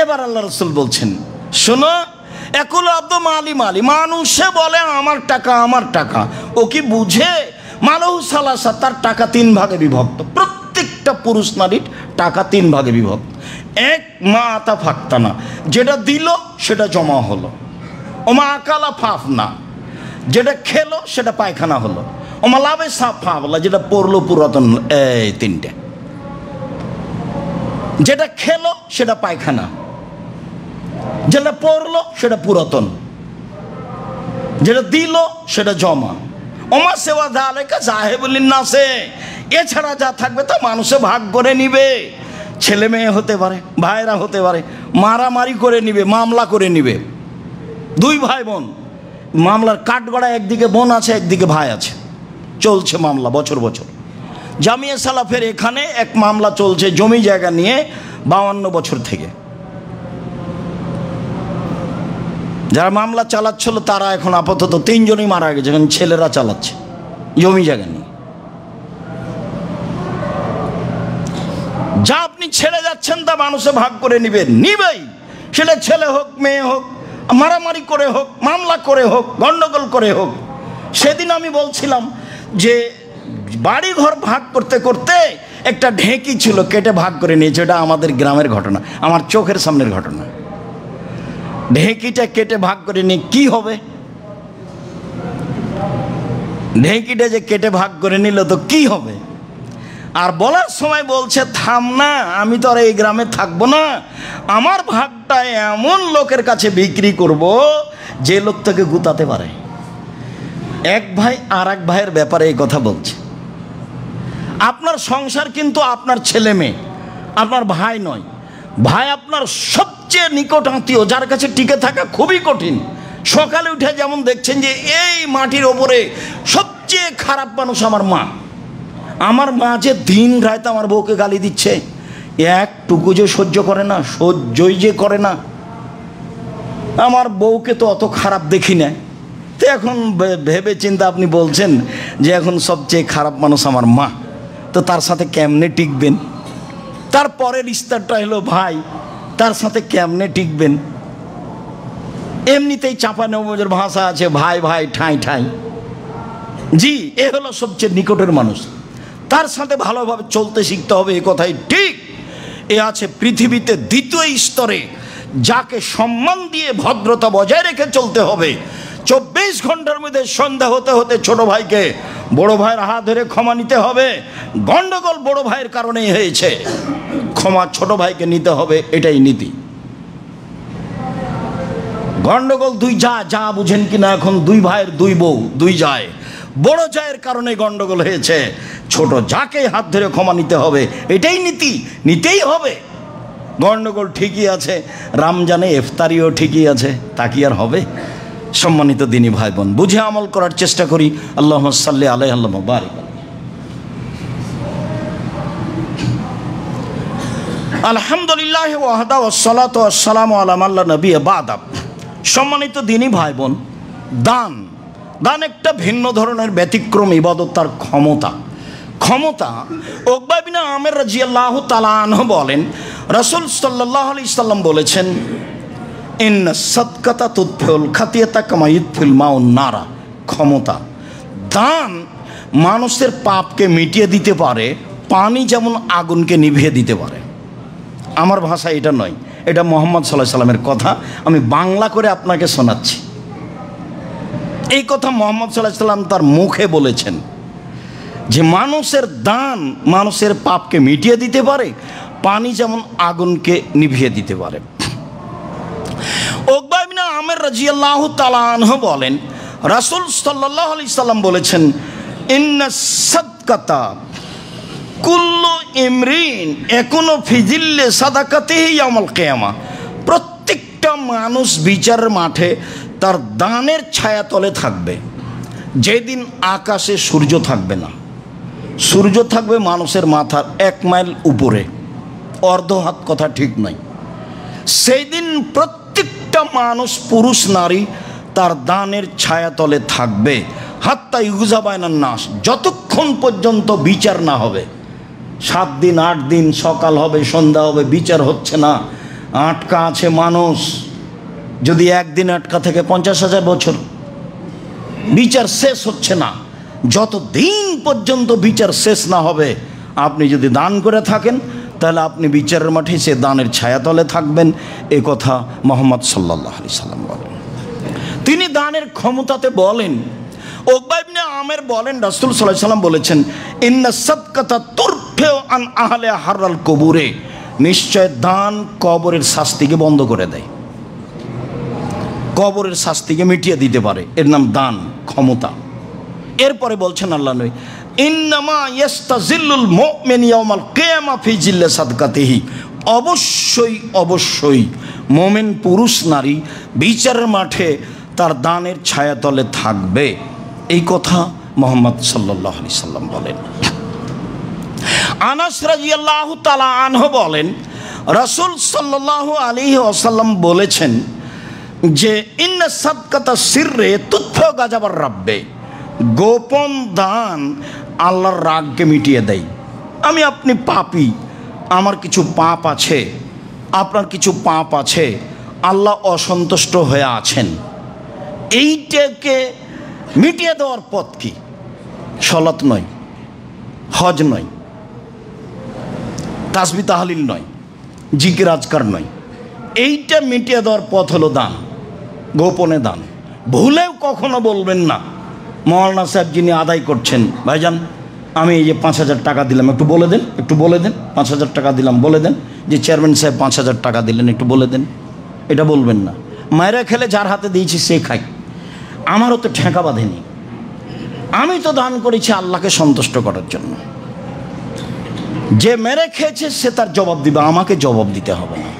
এবার আল্লাহ রাসূল বলছেন, শোনো, একুল আব্দু মালি মালি, মানুষে বলে আমার টাকা আমার টাকা, ও কি বুঝে মালহু সালাসা, তার টাকা 3 ভাগে বিভক্ত। প্রত্যেকটা পুরুষ নারীর টাকা 3 ভাগে বিভক্ত। এক মা আতা ফাক্তানা, যেটা দিল সেটা জমা হলো। ওমা আকালা ফাফ না, যেটা খেলো সেটা পায়খানা হলো। ওমা লাভে সাফ ফাফলা, যেটা পড়লো পুরাতন। এই 3টে, যেটা খেলো সেটা পায়খানা, যেটা পড়লো সেটা পুরাতন, যেটা দিল সেটা জমা। ওমা সেবা দালেকা জাহেবুলিন নাসে, এছাড়া যা থাকবে তা মানুষে ভাগ করে নিবে। ছেলে মেয়ে হতে পারে, ভাইরা হতে পারে, মারামারি করে নিবে, মামলা করে নিবে। 2 ভাই বোন, মামলার কাঠগড়া, একদিকে বোন আছে একদিকে ভাই আছে, চলছে মামলা বছর বছর। জামিয়া সালাফের এখানে এক মামলা চলছে জমি জায়গা নিয়ে 52 বছর থেকে। যারা মামলা চালাচ্ছিল তারা এখন আপাতত 3 জনই মারা গেছে, এখন ছেলেরা চালাচ্ছে জমি জায়গা নিয়ে। যা আপনি ছেড়ে যাচ্ছেন তা মানুষে ভাগ করে নিবে, নিবেই। সেটা ছেলে হোক মেয়ে হোক, মারামারি করে হোক, মামলা করে হোক, গন্ডগোল করে হোক। সেদিন আমি বলছিলাম যে বাড়ি ঘর ভাগ করতে করতে একটা ঢেঁকি ছিল, কেটে ভাগ করে নিয়েছে। এটা আমাদের গ্রামের ঘটনা, আমার চোখের সামনের ঘটনা। ঢেঁকিটা কেটে ভাগ করে নিয়ে কি হবে? ঢেঁকিটা যে কেটে ভাগ করে নিল তো কি হবে? আর বলার সময় বলছে, থাম না, আমি তো আর এই গ্রামে থাকবো না, আমার ভাগটা এমন লোকের কাছে বিক্রি করব যে লোক থেকে গুতাতে পারে। এক ভাই আর এক ভাইয়ের ব্যাপারে এই কথা বলছে। আপনার সংসার কিন্তু আপনার ছেলে মেয়ে, আপনার ভাই নয়। ভাই আপনার সবচেয়ে নিকট আত্মীয়, যার কাছে টিকে থাকা খুবই কঠিন। সকালে উঠে যেমন দেখছেন যে এই মাটির ওপরে সবচেয়ে খারাপ মানুষ আমার মা। আমার মা যে দিন রাত আমার বউকে গালি দিচ্ছে, একটুকু যে সহ্য করে না, সহ্যই যে করে না। আমার বউকে তো অত খারাপ দেখি না। তো এখন ভেবে চিন্তা আপনি বলছেন যে এখন সবচেয়ে খারাপ মানুষ আমার মা, তো তার সাথে কেমনে টিকবেন? তারপরের স্তরটা হলো ভাই, তার সাথে কেমনে টিকবেন? এমনিতেই চাঁপানবাবুর ভাষা আছে, ভাই ভাই ঠাঁই ঠাঁই। জি, এ হলো সবচেয়ে নিকটের মানুষ, তার সাথে ভালোভাবে চলতে শিখতে হবে, এ কথাই ঠিক। এ আছে পৃথিবীতে দ্বিতীয় স্তরে, যাকে সম্মান দিয়ে ভদ্রতা বজায় রেখে চলতে হবে। 24 ঘন্টার মধ্যে সন্ধ্যা হতে হতে ছোট ভাইকে বড় ভাইয়ের হাত ধরে ক্ষমা নিতে হবে। গন্ডগোল বড় ভাইয়ের কারণেই হয়েছে, ক্ষমা ছোট ভাইকে নিতে হবে, এটাই নীতি। গন্ডগোল 2 যা বুঝেন কিনা, এখন 2 ভাইয়ের 2 বউ 2 যায়। বড় জায়ের কারণে গন্ডগোল হয়েছে, ছোট যাকে হাত ধরে ক্ষমা নিতে হবে, এটাই নীতি, নিতেই হবে। গন্ডগোল ঠিকই আছে, রমজানে ইফতারিও ঠিকই আছে, তা কি আর হবে? সম্মানিত দিনী ভাই বোন, বুঝে আমল করার চেষ্টা করি। আল্লাহুম্মা সাল্লি আলাইহি আল্লাহুম্মা বারিক। আলহামদুলিল্লাহ ওয়াহদা ওয়াসসালাতু ওয়াসসালামু আলা মান লা নবিয়্যা বা'দা। সম্মানিত দিনী ভাই বোন, দান একটা ভিন্ন ধরনের ব্যতিক্রম ইবাদত। তার ক্ষমতা উকবা বিন আমির রাদিয়াল্লাহু তাআলা আনহু বলেন, রাসূল সাল্লাল্লাহু আলাইহি সাল্লাম বলেছেন, ইন্না সাদকাতা তুতফিউল খাতিয়াতা কামা ইউতফিল মাউন নারা। ক্ষমতা, দান মানুষের পাপকে মিটিয়ে দিতে পারে, পানি যেমন আগুনকে নিভিয়ে দিতে পারে। আমার ভাষা এটা নয়, এটা মুহাম্মদ সাল্লাল্লাহু আলাইহি সাল্লামের কথা। আমি বাংলা করে আপনাকে শোনাচ্ছি। এই কথা মুহাম্মদ সাল্লাল্লাহু আলাইহি সাল্লাম তার মুখে বলেছেন যে মানুষের দান মানুষের পাপকে মিটিয়ে দিতে পারে, পানি যেমন আগুনকে নিভিয়ে দিতে পারে। উকবা বিন আমির রাদিয়াল্লাহু তাআলা আনহু বলেন, রাসূল সাল্লাল্লাহু আলাইহি সাল্লাম বলেছেন, ইন্না সাদকাতা কুল্লু ইমরিন একুনু ফি জিল্লি সাদাকাতিহি ইয়াউমাল কিয়ামা। প্রত্যেকটা মানুষ বিচারের মাঠে তার দানের ছায়াতলে থাকবে। যেদিন আকাশে সূর্য থাকবে না, সূর্য থাকবে মানুষের মাথার 1 মাইল উপরে, অর্ধ হাত কথা ঠিক নয়। সেই দিন প্রত্যেকটা মানুষ, পুরুষ নারী, তার দানের ছায়াতলে থাকবে হাত্তা ইউজাবায়নান নাস, যতক্ষণ পর্যন্ত বিচার না হবে। 7 দিন 8 দিন, সকাল হবে সন্ধ্যা হবে, বিচার হচ্ছে না, আটকা আছে মানুষ। যদি একদিন আটকা থেকে 50,000 বছর, বিচার শেষ হচ্ছে না। যত দিন পর্যন্ত বিচার শেষ না হবে, আপনি যদি দান করে থাকেন তাহলে আপনি বিচারের মাঠে সে দানের ছায়াতলে থাকবেন। এ কথা মুহাম্মদ সাল্লাল্লাহু আলাইহি সাল্লাম বলেন। তিনি দানের ক্ষমতাতে বলেন, উকবা ইবনে আমের বলেন রাসূল সাল্লাল্লাহু আলাইহি সাল্লাম বলেছেন, ইন্না সাদকাতা তুরফিউ আন আহলি হাররাল কবুরে, নিশ্চয় দান কবরের শাস্তিকে বন্ধ করে দেয়, কবরের শাস্তিকে মিটিয়ে দিতে পারে, এর নাম দান ক্ষমতা। এরপরে বলছেন আল্লাহ নবী, ইন্নামা ইয়াস্তাজিল্লুল মুমিন ইয়াউমাল কিয়ামা ফি জিল্লি সাদকাতিহি, অবশ্যই অবশ্যই মুমিন পুরুষ নারী বিচারের মাঠে তার দানের ছায়াতলে থাকবে। এই কথা মুহাম্মদ সাল্লাল্লাহু আলাইহি সাল্লাম বলেন। আনাস রাদিয়াল্লাহু তাআলা আনহু বলেন, রাসূল সাল্লাল্লাহু আলাইহি ওয়াসাল্লাম বলেছেন যে ইন্না সাদকাতা সিররে তুতফা গাজাবার রাব্বে, গোপন দান আল্লাহর রাগকে মিটিয়ে দেয়। আমি আপনি পাপী, আমার কিছু পাপ আছে, আপনার কিছু পাপ আছে, আল্লাহ অসন্তুষ্ট হয়ে আছেন, এইটাকে মিটিয়ে দেওয়ার পথ কি? সালাত নয়, হজ নয়, তাসবিহ তাহলিল নয়, জিকির আজকার নয়, এইটা মিটিয়ে দেওয়ার পথ হলো দান, গোপনে দান। ভুলেও কখনো বলবেন না, মৌলানা সাহেব যিনি আদায় করছেন, ভাইজান আমি এই যে 5,000 টাকা দিলাম, একটু বলে দেন, একটু বলে দেন, 5,000 টাকা দিলাম, বলে দেন যে চেয়ারম্যান সাহেব 5,000 টাকা দিলেন, একটু বলে দেন। এটা বলবেন না। মায়েরা খেলে যার হাতে দিয়েছি সে খাই, আমারও তো ঠেকা বাঁধেনি, আমি তো দান করেছি আল্লাহকে সন্তুষ্ট করার জন্য। যে মেরে খেয়েছে সে তার জবাব দিবে, আমাকে জবাব দিতে হবে না।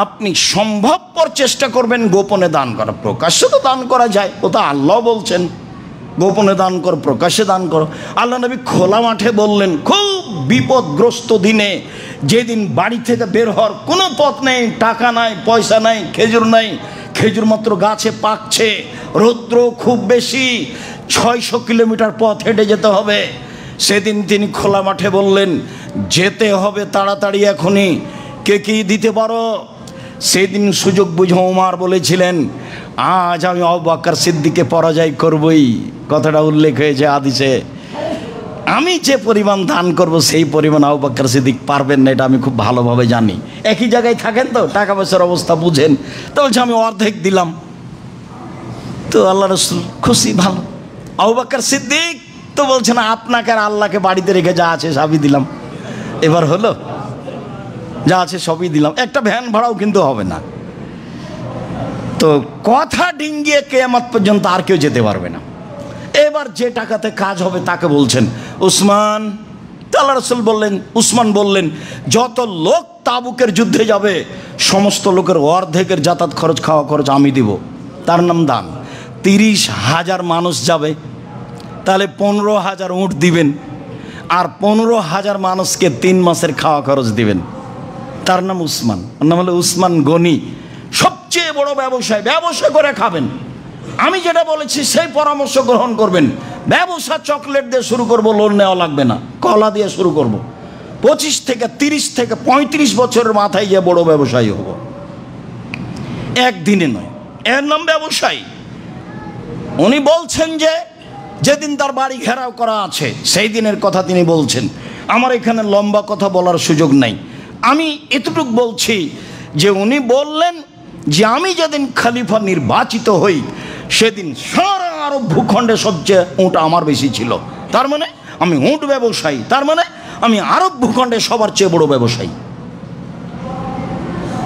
আপনি সম্ভবপর চেষ্টা করবেন গোপনে দান করা। প্রকাশ্যে তো দান করা যায়, ও তো আল্লাহ বলছেন গোপনে দান করো, প্রকাশ্যে দান করো। আল্লাহ নবী খোলা মাঠে বললেন, খুব বিপদগ্রস্ত দিনে, যেদিন বাড়ি থেকে বের হওয়ার কোনো পথ নেই, টাকা নাই, পয়সা নাই, খেজুর নাই, খেজুর মাত্র গাছে পাকছে, রৌদ্র খুব বেশি, 600 কিলোমিটার পথ হেঁটে যেতে হবে, সেদিন তিনি খোলা মাঠে বললেন, যেতে হবে তাড়াতাড়ি এখনই, কে কি দিতে পারো? সেদিন সুযোগ বুঝে ওমর বলেছিলেন, আজ আমি আবু বকর সিদ্দিককে পরাজয় করবই। কথাটা উল্লেখ হয়েছে হাদিসে। আমি যে পরিমাণ দান করব সেই পরিমাণ আবু বকর সিদ্দিক পারবেন না, এটা আমি খুব ভালোভাবে জানি। একই জায়গায় থাকেন তো, টাকা পয়সার অবস্থা বুঝেন। তো বলছে আমি অর্ধেক দিলাম। তো আল্লাহ রাসূল খুশি, ভালো। আবু বকর সিদ্দিক তো বলছে না, আপনাকে আর আল্লাহকে বাড়িতে রেখে যা আছে সবই দিলাম। এবার হলো, যা আছে সবই দিলাম, একটা ভ্যান ভাড়াও কিন্তু হবে না। তো কথা ডিঙ্গিয়ে কিয়ামত পর্যন্ত আর কেউ যেতে পারবে না। এবার যে টাকাতে কাজ হবে তাকে বলছেন উসমান। আল্লাহ রাসূল বললেন, উসমান বললেন, যত লোক তাবুকের যুদ্ধে যাবে সমস্ত লোকের অর্ধেকের যাতায়াত খরচ, খাওয়া খরচ আমি দিব, তার নাম দান। 30,000 মানুষ যাবে, তাহলে 15,000 উট দিবেন, আর 15,000 মানুষকে 3 মাসের খাওয়া খরচ দিবেন, তার নাম উসমান। ওর নাম হলো উসমান গনি। সবচেয়ে বড় ব্যবসায়, ব্যবসা করে খাবেন। আমি যেটা বলেছি সেই পরামর্শ গ্রহণ করবেন। ব্যবসা চকলেট দিয়ে শুরু করব, লোন নেওয়া লাগবে না, কলা দিয়ে শুরু করব। 25 থেকে 30 থেকে 35 বছরের মাথায় গিয়ে বড় ব্যবসায়ী হব, একদিনে নয়। এর নাম ব্যবসায়ী। উনি বলছেন যে যেদিন তার বাড়ি ঘেরাও করা আছে সেই দিনের কথা তিনি বলছেন। আমার এখানে লম্বা কথা বলার সুযোগ নাই, আমি এতটুকু বলছি যে উনি বললেন যে আমি যেদিন খলিফা নির্বাচিত হই সেদিন সারা আরব ভূখণ্ডে সবচেয়ে উট আমার বেশি ছিল। তার মানে আমি উট ব্যবসায়ী, তার মানে আমি আরব ভূখণ্ডে সবার চেয়ে বড় ব্যবসায়ী।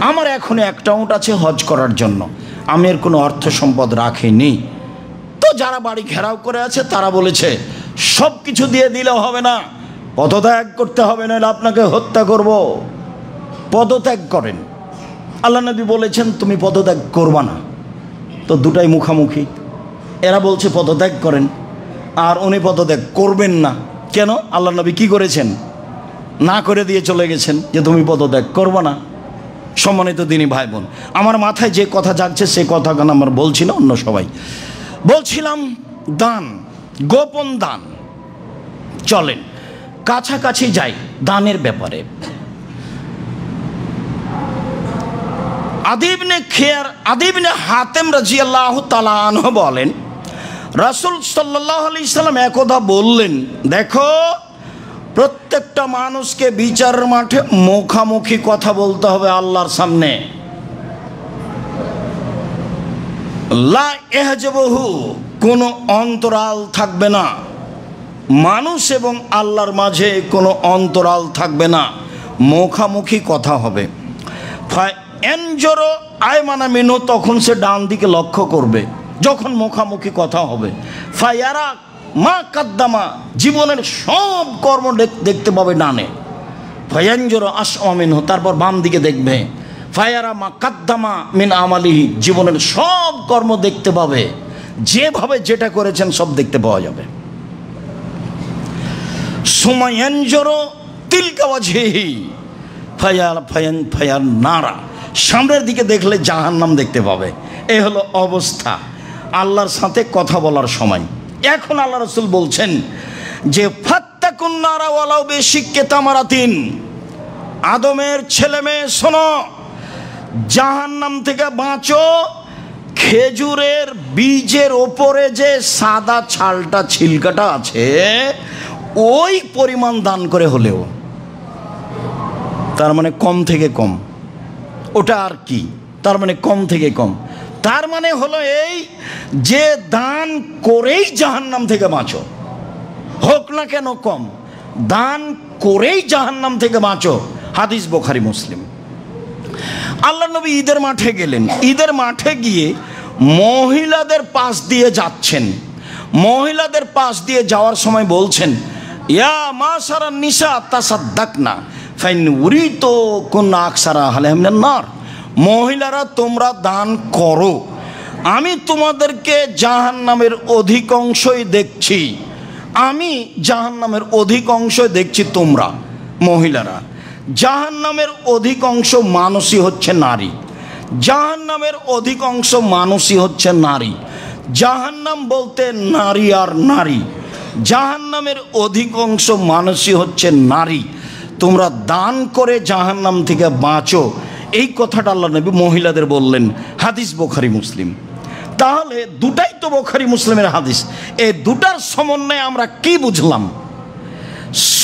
আমার এখন একটা উট আছে হজ করার জন্য, আমি এর কোনো অর্থ সম্পদ রাখিনি। তো যারা বাড়ি ঘেরাও করে আছে তারা বলেছে সব কিছু দিয়ে দিলেও হবে না, পদত্যাগ করতে হবে, না আপনাকে হত্যা করব। পদত্যাগ করেন। আল্লাহ নবী বলেছেন তুমি পদত্যাগ করবা না। তো দুটাই মুখামুখি। এরা বলছে পদত্যাগ করেন, আর উনি পদত্যাগ করবেন না। কেন? আল্লাহ নবী কি করেছেন? না করে দিয়ে চলে গেছেন যে তুমি পদত্যাগ করবা না। সম্মানিত দিনী ভাই বোন, আমার মাথায় যে কথা জাগছে সে কথা কেন আমার বলছি না, অন্য সবাই বলছিলাম। দান, গোপন দান। চলেন কাছাকাছি যাই দানের ব্যাপারে। আদি ইবনে হাতেম রাদিয়াল্লাহু তাআলা আনহু বলেন, রাসূল সাল্লাল্লাহু আলাইহি সাল্লাম একদা বললেন, দেখো প্রত্যেকটা মানুষকে বিচারের মাঠে মুখামুখি কথা বলতে হবে আল্লাহর সামনে। লা ইহজাবহু, কোনো অন্তরাল থাকবে না, মানুষ এবং আল্লাহর মাঝে কোনো অন্তরাল থাকবে না, মুখামুখি কথা হবে। ফায়ানজুরু আয়মানা মিনহু, তখন সে ডান দিকে লক্ষ্য করবে যখন মুখামুখি কথা হবে। ফায়ারা মা কাদ্দামা, জীবনের সব কর্ম দেখতে পাবে ডানে। ফায়ানজুরু আশআ মিনহু, তারপর বাম দিকে দেখবে। ফায়ারা মা কাদ্দামা মিন আমালিহি, জীবনের সব কর্ম দেখতে পাবে, যেভাবে যেটা করেছেন সব দেখতে পাওয়া যাবে। সুমায়ানজুরু তিলকা ওয়াজহিহি ফায়ান নারা, সামনের দিকে দেখলে জাহান্নাম দেখতে পাবে। এই হলো অবস্থা আল্লাহর সাথে কথা বলার সময়। এখন আল্লাহ রাসূল বলছেন যে ফাত্তাকুন নারা ওয়ালাউ বিশিক্কি তামারাতিন, আদমের ছেলে মেয়ে শোনো, জাহান্নাম থেকে বাঁচো খেজুরের বীজের ওপরে যে সাদা ছালটা ছিলকাটা আছে ওই পরিমাণ দান করে হলেও। তার মানে কম থেকে কম, ওটা আর কি, তার মানে কম থেকে কম। তার মানে হলো এই যে দান করেই জাহান্নাম থেকে বাঁচো, হোক না কেন কম, দান করেই জাহান্নাম থেকে বাঁচো। হাদিস বুখারী মুসলিম। আল্লাহ নবী ঈদের মাঠে গেলেন। ঈদের মাঠে গিয়ে মহিলাদের পাশ দিয়ে যাচ্ছেন। মহিলাদের পাশ দিয়ে যাওয়ার সময় বলছেন, ইয়া মাশারান নিসা তাসাদ্দাকনা ফাইন উরিতু কুননা আকসারা আহলিহা মিনান নার, মহিলারা তোমরা দান করো, আমি তোমাদেরকে জাহান্নামের অধিকাংশই দেখছি, আমি জাহান্নামের অধিকাংশই দেখছি। তোমরা মহিলারা, জাহান্নামের অধিকাংশ মানুষই হচ্ছে নারী, জাহান্নামের অধিকাংশ মানুষই হচ্ছে নারী। জাহান্নাম বলতে নারী আর নারী, জাহান্নামের অধিকাংশ মানুষই হচ্ছে নারী। তোমরা দান করে জাহান্নাম থেকে বাঁচো, এই কথাটা আল্লাহ নবী মহিলাদের বললেন। হাদিস বুখারী মুসলিম। তাহলে দুটাই তো বুখারী মুসলিমের হাদিস, এই দুটার সমন্বয়ে আমরা কি বুঝলাম?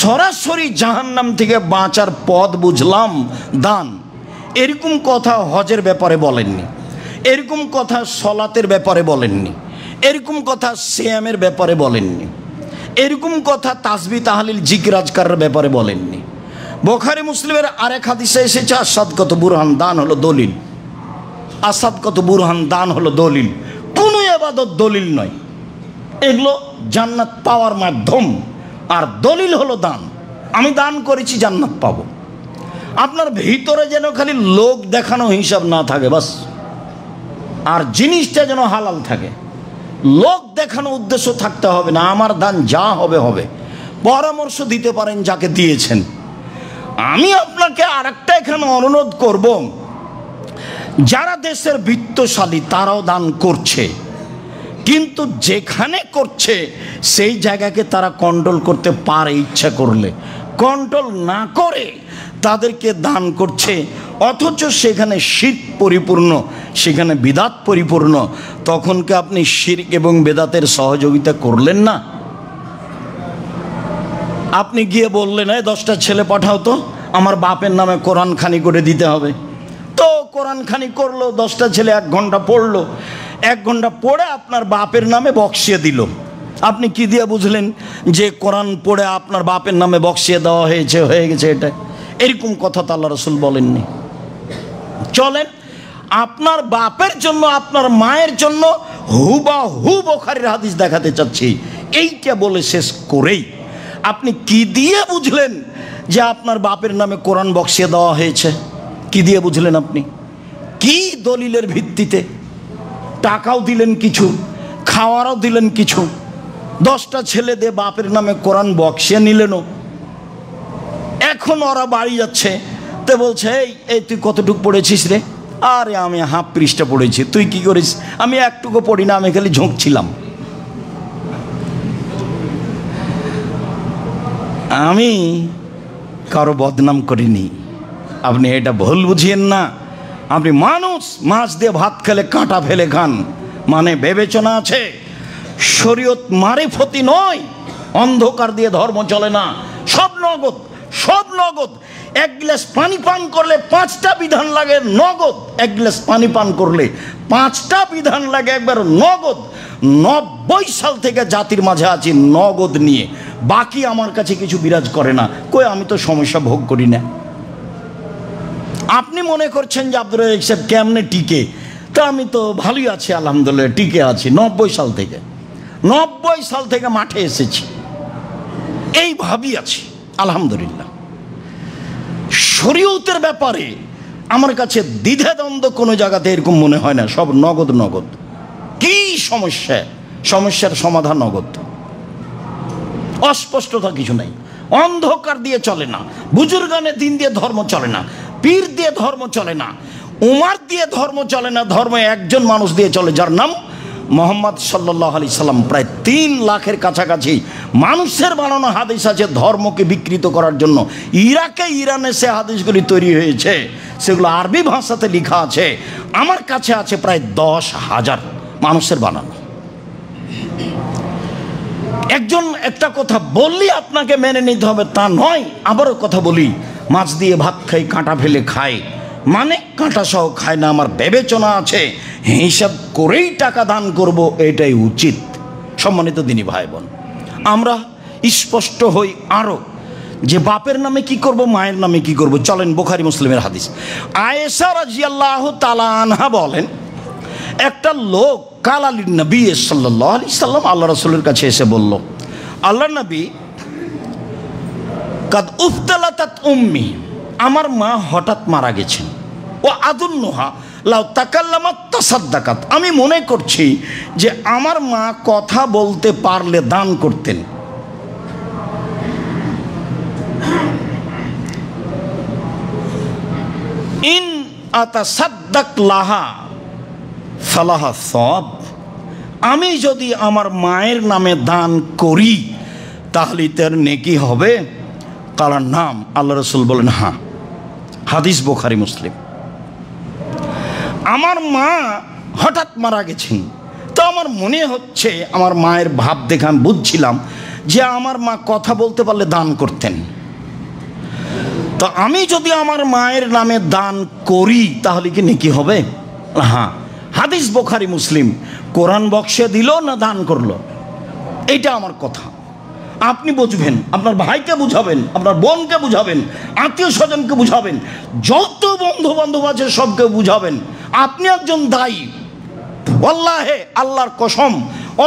সরাসরি জাহান্নাম থেকে বাঁচার পথ বুঝলাম দান। এরকম কথা হজের ব্যাপারে বলেননি, এরকম কথা সলাতের ব্যাপারে বলেননি, এরকম কথা সিয়ামের ব্যাপারে বলেননি, এরকম কথা তাসবিহ তাহলিল জিকির আজকারের ব্যাপারে বলেননি। বুখারী মুসলিমের আরেক হাদিসে এসেছে আসাদকাতু বুরহান, দান হলো দলিল। আসাদকাতু বুরহান, দান হলো দলিল। কোনো ইবাদত দলিল নয়, এগুলো জান্নাত পাওয়ার মাধ্যম, আর দলিল হলো দান। আমি দান করেছি জান্নাত পাবো। আপনার ভিতরে যেন খালি লোক দেখানো হিসাব না থাকে বাস, আর জিনিসটা যেন হালাল থাকে। লোক দেখানো উদ্দেশ্য থাকতে হবে না, আমার দান যা হবে হবে। পরামর্শ দিতে পারেন যাকে দিয়েছেন। আমি আপনাকে আরেকটা এখানে অনুরোধ করব, যারা দেশের বিত্তশালী তারাও দান করছে, কিন্তু যেখানে করছে সেই জায়গাকে তারা কন্ট্রোল করতে পারে ইচ্ছা করলে, কন্ট্রোল না করে তাদেরকে দান করছে, অথচ সেখানে শিরক পরিপূর্ণ, সেখানে বিদাত পরিপূর্ণ। তখন কি আপনি শিরক এবং বেদাতের সহযোগিতা করলেন না? আপনি গিয়ে বললেন, এই 10টা ছেলে পাঠাও তো, আমার বাপের নামে কোরআন খানি করে দিতে হবে। তো কোরআন খানি করলো, 10টা ছেলে 1 ঘন্টা পড়লো, 1 ঘন্টা পড়ে আপনার বাপের নামে বক্সিয়ে দিল। আপনি কি দিয়ে বুঝলেন যে কোরআন পড়ে আপনার বাপের নামে বক্সিয়ে দেওয়া হয়েছে, হয়ে গেছে এটা? এরকম কথা তো আল্লাহ রাসূল বলেননি। চলেন আপনার বাপের জন্য, আপনার মায়ের জন্য হুবাহু বুখারীর হাদিস দেখাতে চাচ্ছি। এইটা বলে শেষ করেই আপনি কি দিয়ে বুঝলেন যে আপনার বাপের নামে কোরআন বক্সিয়ে দেওয়া হয়েছে? কি দিয়ে বুঝলেন আপনি? কি দলিলের ভিত্তিতে? টাকাও দিলেন কিছু, খাওয়ারও দিলেন কিছু, 10টা ছেলে দিয়ে বাপের নামে কোরআন বক্সিয়ে নিলেনও। এখন ওরা বাড়ি যাচ্ছে, পড়তে বলছে, এই তুই কতটুকু পড়েছিস রে? আরে আমি হাফ পৃষ্ঠা পড়েছি। তুই কি করিস? আমি একটুকু পড়ি না, আমি খালি ঝুঁকছিলাম। আমি কারো বদনাম করিনি, আপনি এটা ভুল বুঝিয়েন না। আপনি মানুষ, মাছ দিয়ে ভাত খেলে কাঁটা ফেলে খান, মানে বিবেচনা আছে। শরীয়ত মারিফতি নয়, অন্ধকার দিয়ে ধর্ম চলে না। সব নগদ, সব নগদ। এক গ্লাস পানি পান করলে 5টা বিধান লাগে নগদ। এক গ্লাস পানি পান করলে 5টা বিধান লাগে একবার নগদ। 90 সাল থেকে জাতির মাঝে আছি নগদ নিয়ে, বাকি আমার কাছে কিছু বিরাজ করে না। কই আমি তো সমস্যা ভোগ করি না। আপনি মনে করছেন যে আব্দুর রাজ্জাক সাহেব কেমনে টিকে, তা আমি তো ভালোই আছি আলহামদুলিল্লাহ, টিকে আছি। 90 সাল থেকে মাঠে এসেছি, এইভাবেই আছি আলহামদুলিল্লাহ। শরীয়তের ব্যাপারে আমার কাছে দ্বিধাদ্বন্দ্ব কোনো জায়গাতে এরকম মনে হয় না, সব নগদ নগদ। কি সমস্যা, সমস্যার সমাধান নগদ, অস্পষ্টতা কিছু নাই। অন্ধকার দিয়ে চলে না, বুজুর্গানে দিন দিয়ে ধর্ম চলে না, পীর দিয়ে ধর্ম চলে না, উমার দিয়ে ধর্ম চলে না। ধর্ম একজন মানুষ দিয়ে চলে, যার নাম মোহাম্মদ সাল্লাল্লাহু আলাইহি সাল্লাম। প্রায় 3 লাখের কাছাকাছি মানুষের বানানো হাদিস আছে ধর্মকে বিকৃত করার জন্য। ইরানে সে হাদিসগুলি তৈরি হয়েছে, সেগুলো আরবি ভাষাতে লেখা আছে। আমার কাছে আছে প্রায় 10,000 মানুষের বানানো। একজন একটা কথা বললি আপনাকে মেনে নিতে হবে তা নয়। আবারও কথা বলি, মাছ দিয়ে ভাত খাই, কাঁটা ফেলে খাই, মানে কাঁটা সহ খায় না। আমার বিবেচনা আছে, হিসাব করেই টাকা দান করব, এটাই উচিত। সম্মানিত দিনী ভাই বোন, আমরা স্পষ্ট হই আরও যে বাপের নামে কি করব, মায়ের নামে কি করব। চলেন বুখারী মুসলিমের হাদিস। আয়েশা রাদিয়াল্লাহু তাআলা আনহা বলেন, একটা লোক কালালিন নবী সাল্লাল্লাহু আলাইহি সাল্লাম, আল্লাহ রাসূলের কাছে এসে বলল, আল্লাহ নবী, কাদ উফতালাতাত উম্মি, আমার মা হঠাৎ মারা গেছেন। ও আদুন্নুহা লাউ তাকাল্লামাত তাসাদ্দাকাত, আমি মনে করছি যে আমার মা কথা বলতে পারলে দান করতেন। ইন আতাসাদ্দাক লাহা ফালাহা সওয়াব, আমি যদি আমার মায়ের নামে দান করি তাহলে তার নেকি হবে? কালার নাম, আল্লাহ রাসূল বলেন হ্যাঁ। হাদিস বুখারী মুসলিম। আমার মা হঠাৎ মারা গেছেন, তো আমার মনে হচ্ছে, আমার মায়ের ভাব দেখে আমি বুঝছিলাম যে আমার মা কথা বলতে পারলে দান করতেন। তো আমি যদি আমার মায়ের নামে দান করি তাহলে কি নেকি হবে? হ্যাঁ। হাদিস বুখারী মুসলিম। কোরআন বক্সে দিল না দান করলো, এইটা আমার কথা। আপনি বুঝবেন, আপনার ভাইকে বুঝাবেন, আপনার বোনকে বুঝাবেন, আত্মীয় স্বজনকে বুঝাবেন, যত বন্ধু বান্ধব আছে সবকে বুঝাবেন। আপনি একজন দায়ী। আল্লাহে আল্লাহর কসম,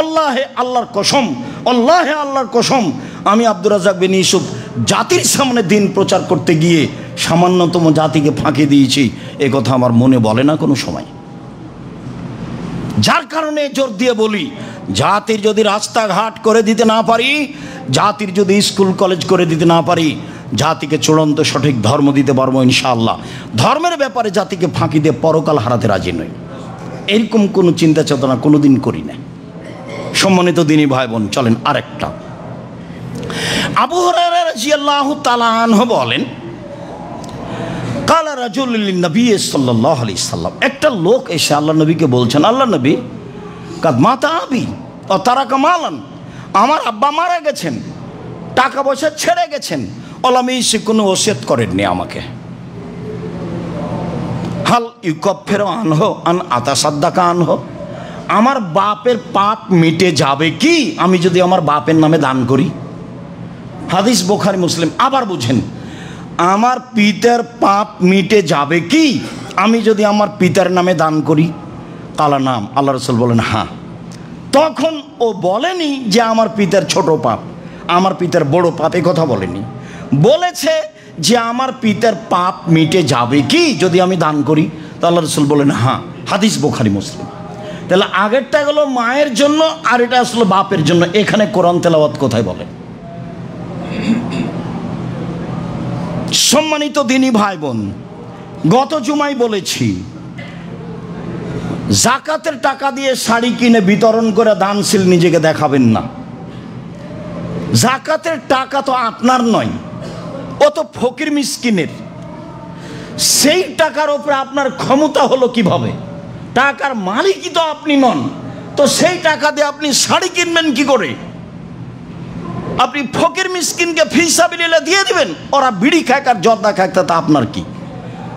আল্লাহে আল্লাহর কসম, আল্লাহে আল্লাহর কসম, আমি আব্দুর রাজ্জাক বিন ইউসুফ জাতির সামনে দিন প্রচার করতে গিয়ে সামান্যতম জাতিকে ফাঁকি দিয়েছি, এ কথা আমার মনে বলে না কোনো সময়। যার কারণে জোর দিয়ে বলি, জাতির যদি রাস্তাঘাট করে দিতে না পারি, জাতির যদি স্কুল কলেজ করে দিতে না পারি, জাতিকে চূড়ান্ত সঠিক ধর্ম দিতে পারবো ইনশাআল্লাহ। ধর্মের ব্যাপারে জাতিকে ফাঁকি দিয়ে পরকাল হারাতে রাজি নই, এরকম কোনো চিন্তা চেতনা কোনোদিন করি না। সম্মানিত দিনী ভাই বোন, চলেন আরেকটা। আবু হুরায়রা রাদিয়াল্লাহু তাআলা আনহু বলেন, কালা রাজুলুন লিন-নবী সাল্লাল্লাহু আলাইহি সাল্লাম, একটা লোক এসে আল্লাহ নবীকে বলছেন, আল্লাহ নবী, কাদ মাতা আবি ও তারাকা মালান, আমার আব্বা মারা গেছেন, টাকা পয়সা ছেড়ে গেছেন, ওলামি সে কোনো ওসিয়ত করেননি আমাকে। হাল ইউকাফিরু আনহু আন আতাসাদ্দাকা আনহু, আমার বাপের পাপ মিটে যাবে কি আমি যদি আমার বাপের নামে দান করি? হাদিস বুখারী মুসলিম। আবার বুঝেন, আমার পিতার পাপ মিটে যাবে কি আমি যদি আমার পিতার নামে দান করি? কালা নাম, আল্লাহ রাসূল বলেন হ্যাঁ। তখন ও বলেনি যে আমার পিতার ছোট পাপ, আমার পিতার বড় পাপ, এ কথা বলেনি। বলেছে যে আমার পিতার পাপ মিটে যাবে কি যদি আমি দান করি? তো আল্লাহ রাসূল বলেন হ্যাঁ। হাদিস বুখারী মুসলিম। তাহলে আগেরটা গেল মায়ের জন্য, আর এটা আসলে বাপের জন্য। এখানে কোরআন তেলাওয়াত কোথায় বলে? সম্মানিত দিনী ভাই বোন, গত জুমায় বলেছি জাকাতের টাকা দিয়ে শাড়ি কিনে বিতরণ করে দানশীল নিজেকে দেখাবেন না। জাকাতের টাকা তো আপনার নয়, ও তো ফকির মিসকিনের। সেই টাকার উপরে আপনার ক্ষমতা হলো কিভাবে? টাকার মালিকই তো আপনি নন, তো সেই টাকা দিয়ে আপনি শাড়ি কিনবেন কি করে? আপনি ফকির মিসকিনকে ফি সাবিলিল্লাহ দিয়ে দিবেন, ওরা বিড়ি খাক আর জর্দা খাক, তা আপনার কি?